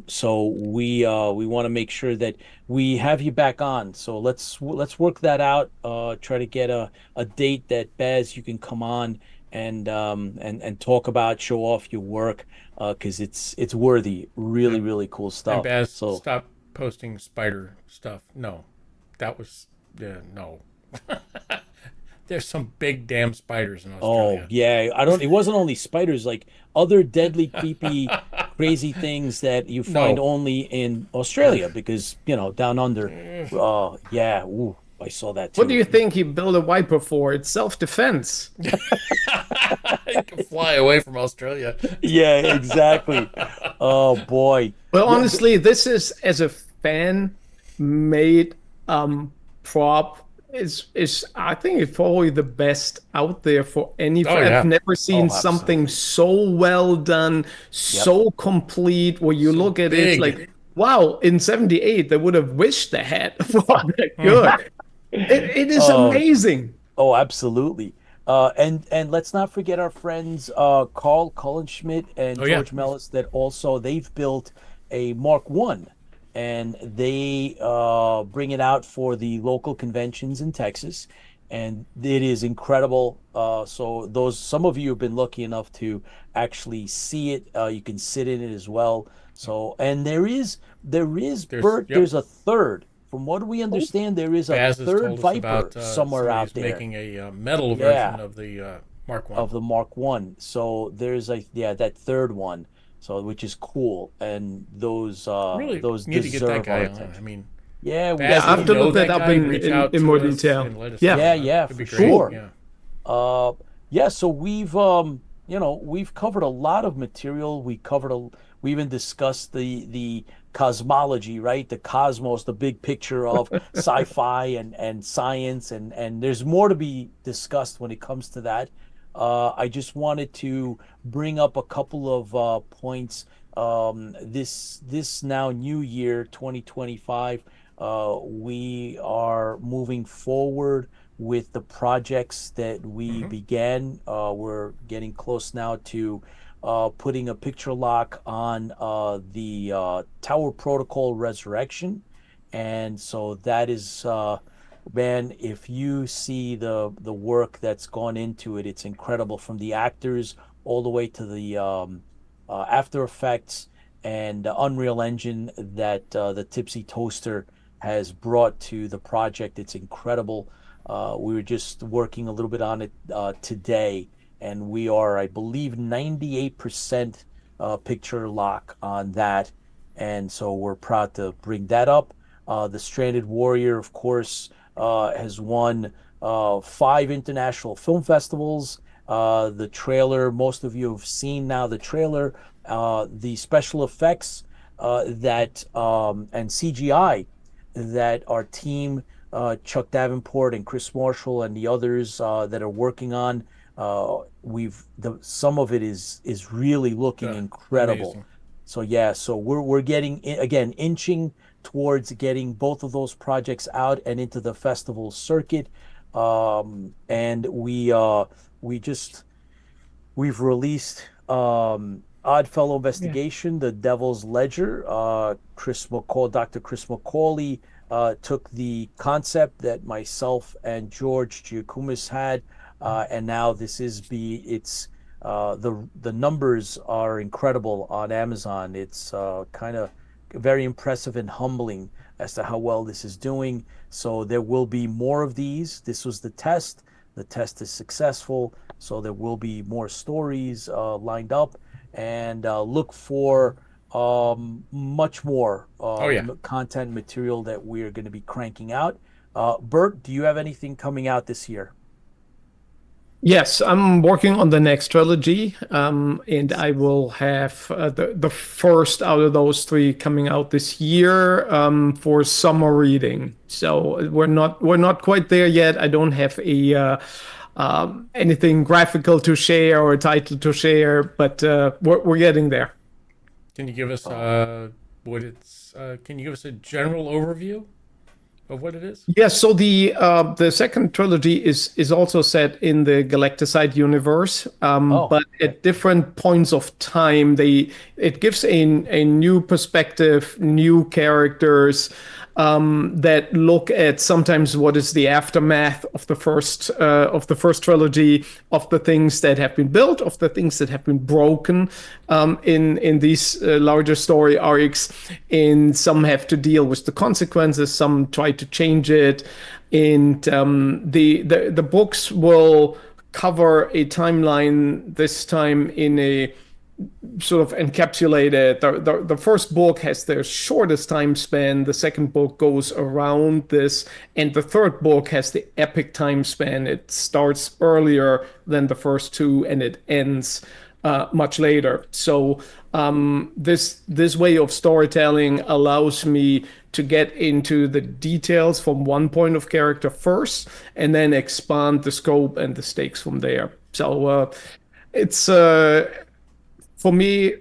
so we want to make sure that we have you back on. So let's work that out. Try to get a date that Baz you can come on and talk about, show off your work, because it's worthy. Really, really cool stuff. And Baz, So stop posting spider stuff. No, that was no. There's some big damn spiders in Australia. oh yeah, it wasn't only spiders, like other deadly, creepy, crazy things that you find only in Australia, because down under. Yeah, ooh, I saw that too. What do you think he built a Viper for? It's self-defense. You can fly away from Australia. Yeah, exactly. Oh boy. Well, honestly, this is, as a fan-made prop, is I think it's probably the best out there for any fan. yeah. I've never seen something so well done, so complete, where you look at it big. like, wow, in 78 they would have wished they had one that good. It is amazing. Oh, absolutely. And let's not forget our friends Carl Cullenschmidt and George Mellis, that also they've built a Mark One, and they bring it out for the local conventions in Texas, and it is incredible. So some of you have been lucky enough to actually see it. You can sit in it as well. So, and there is Bert. There's a third. From what we understand, there is a Baz third Viper about, somewhere out there. Making a metal version of the Mark One. Of the Mark One. So there's that third one. So which is cool, and those Really those need to get that deserve our guy on. I attention. mean, Yeah, we Baz, Yeah, I if have you to know look that that up guy, reach out in to more us detail. and let us Yeah. know. yeah, It'd be for great. sure. Yeah. Uh, yeah, so we've we've covered a lot of material. We even discussed the cosmology, right? The cosmos, the big picture of sci-fi and science, and there's more to be discussed when it comes to that. I just wanted to bring up a couple of points. This now new year, 2025, we are moving forward with the projects that we began. We're getting close now to putting a picture lock on the Tower Protocol Resurrection. And so that is, man, if you see the work that's gone into it, it's incredible from the actors all the way to the After Effects and the Unreal Engine that the Tipsy Toaster has brought to the project. It's incredible. We were just working a little bit on it today, and we are, I believe, 98% picture lock on that. And so we're proud to bring that up. The Stranded Warrior, of course, has won 5 international film festivals. The trailer, most of you have seen now the trailer, the special effects that and CGI that our team, Chuck Davenport and Chris Marshall and the others that are working on. Some of it is really looking incredible. Amazing. So yeah, so we're getting again inching towards getting both of those projects out and into the festival circuit. And we've released Oddfellow Investigation, The Devil's Ledger. Dr. Chris McCauley took the concept that myself and George Giacomis had, and now it's the numbers are incredible on Amazon. It's kind of very impressive and humbling as to how well this is doing. So there will be more of these. This was the test. The test is successful, so there will be more stories lined up, and look for much more content material that we're going to be cranking out. Bert, do you have anything coming out this year? Yes, I'm working on the next trilogy, and I will have the first out of those 3 coming out this year for summer reading. So we're not quite there yet. I don't have a anything graphical to share or a title to share, but we're getting there. Can you give us Can you give us a general overview of what it is? Yes, so the second trilogy is also set in the Galacticide universe, but at different points of time. It gives a new perspective, new characters that look at sometimes what is the aftermath of the first trilogy, of the things that have been built, of the things that have been broken in these larger story arcs, and some have to deal with the consequences, some try to change it, and the books will cover a timeline this time in a sort of encapsulated. The first book has the shortest time span, the second book goes around this, and the third book has the epic time span. It starts earlier than the first 2 and it ends much later. So this way of storytelling allows me to get into the details from one point of character first, and then expand the scope and the stakes from there. So it's for me,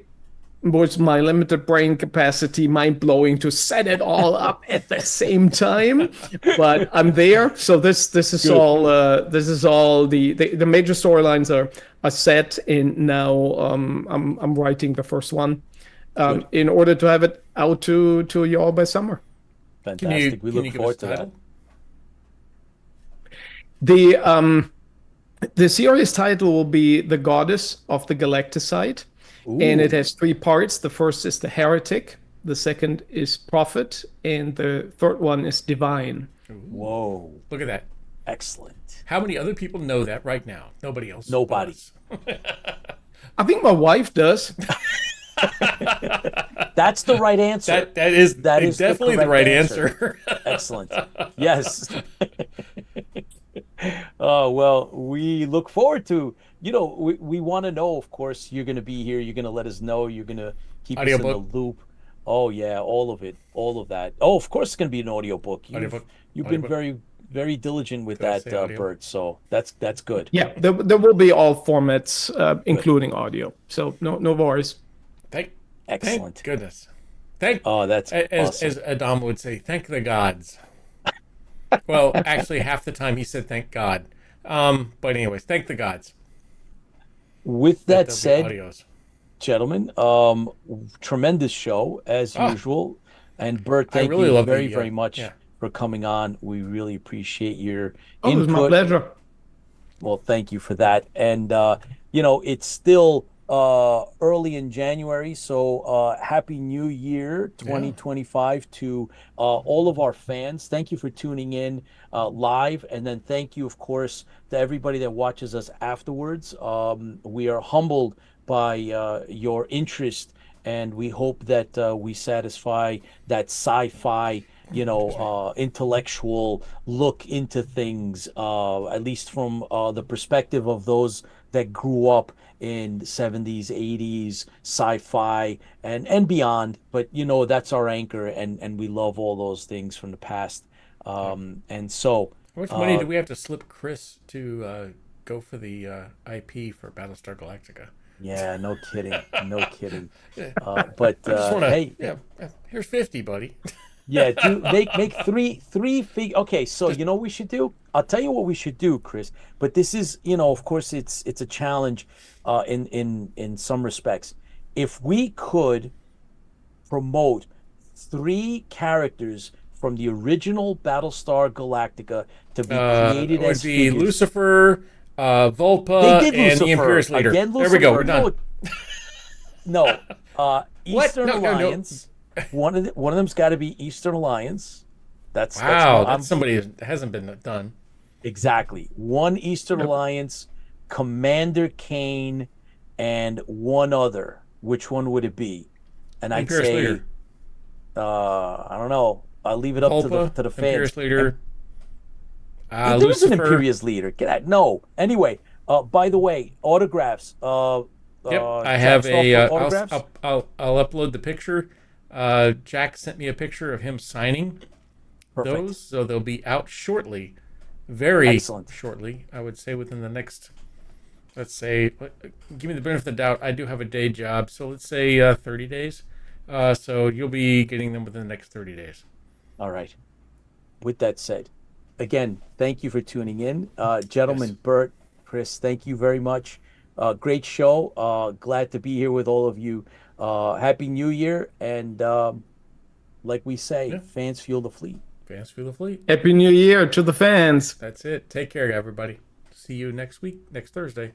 with my limited brain capacity, mind-blowing to set it all up at the same time. But I'm there. So this is good. all the major storylines are set, and now I'm writing the first one in order to have it out to you all by summer. Fantastic. We look forward to that. The series title will be The Goddess of the Galacticide. Ooh. And it has 3 parts. The first is The Heretic, the second is Prophet, and the third one is Divine. Ooh. Whoa. Look at that. Excellent. How many other people know that right now? Nobody else. Nobody. I think my wife does. That's the right answer. That is the definitely the correct right answer. answer. Excellent. Yes. Oh, well, we look forward to, we want to know, of course, you're going to be here. You're going to let us know. You're going to keep us in the Audiobook. loop. Oh, yeah, all of it, all of that. Oh, of course, it's going to be an audiobook. Audiobook. You've been Audiobook. very, very diligent with Did I that, say audio? Bert. So that's good. Yeah, there will be all formats, including audio. So no worries. Thank Excellent. goodness. Oh, that's as awesome. Adam would say, thank the gods. Well, actually, half the time he said thank God. But anyways, thank the gods. With that that there'll be said, audios. gentlemen, tremendous show as usual. And Bert, I thank really you love very, the, very much yeah. for coming on. We really appreciate your Oh, it was my input. pleasure. Well, thank you for that. And it's still early in January, so happy New Year 2025 to all of our fans. Thank you for tuning in live, and then thank you, of course, to everybody that watches us afterwards. We are humbled by your interest, and we hope that we satisfy that sci-fi intellectual look into things, at least from the perspective of those that grew up in 70s, 80s, sci-fi and beyond. But that's our anchor, and we love all those things from the past. And so How much money do we have to slip Chris to go for the IP for Battlestar Galactica? yeah, no kidding, no kidding. I just want to. Hey, Here's 50, buddy. yeah, do make three fig. Okay, so you know what we should do? I'll tell you what we should do, Chris. But this is, of course, it's a challenge, in some respects. If we could promote three characters from the original Battlestar Galactica to be created Would as be figures. Lucifer, Volpa, They did and the Lucifer. Imperious Leader. Again, There we go. We're Lucifer. done. No, What? Eastern No. Alliance. One of them's got to be Eastern Alliance. Wow, I'm that's somebody that hasn't been done. exactly one Eastern Alliance, Commander Kane, and one other. Which one would it be? And I'd Imperious say, Leader. I don't know. I'll leave it up to Volpa, the fans. Imperious Leader. There was an Lucifer. Imperious Leader. Get out. No. Anyway, by the way, autographs. Yep, I Jack have Stoffer autographs. I'll upload the picture. Jack sent me a picture of him signing Perfect. those, so they'll be out shortly, very Excellent. shortly. I would say within the next, let's say, give me the benefit of the doubt. I do have a day job, so let's say 30 days. So you'll be getting them within the next 30 days. All right. With that said, again, thank you for tuning in. Gentlemen, Yes. Bert, Chris, thank you very much. Great show. Glad to be here with all of you. Happy New Year. And like we say, fans fuel the fleet. Fans for the fleet. Happy New Year to the fans. That's it. Take care, everybody. See you next week, next Thursday.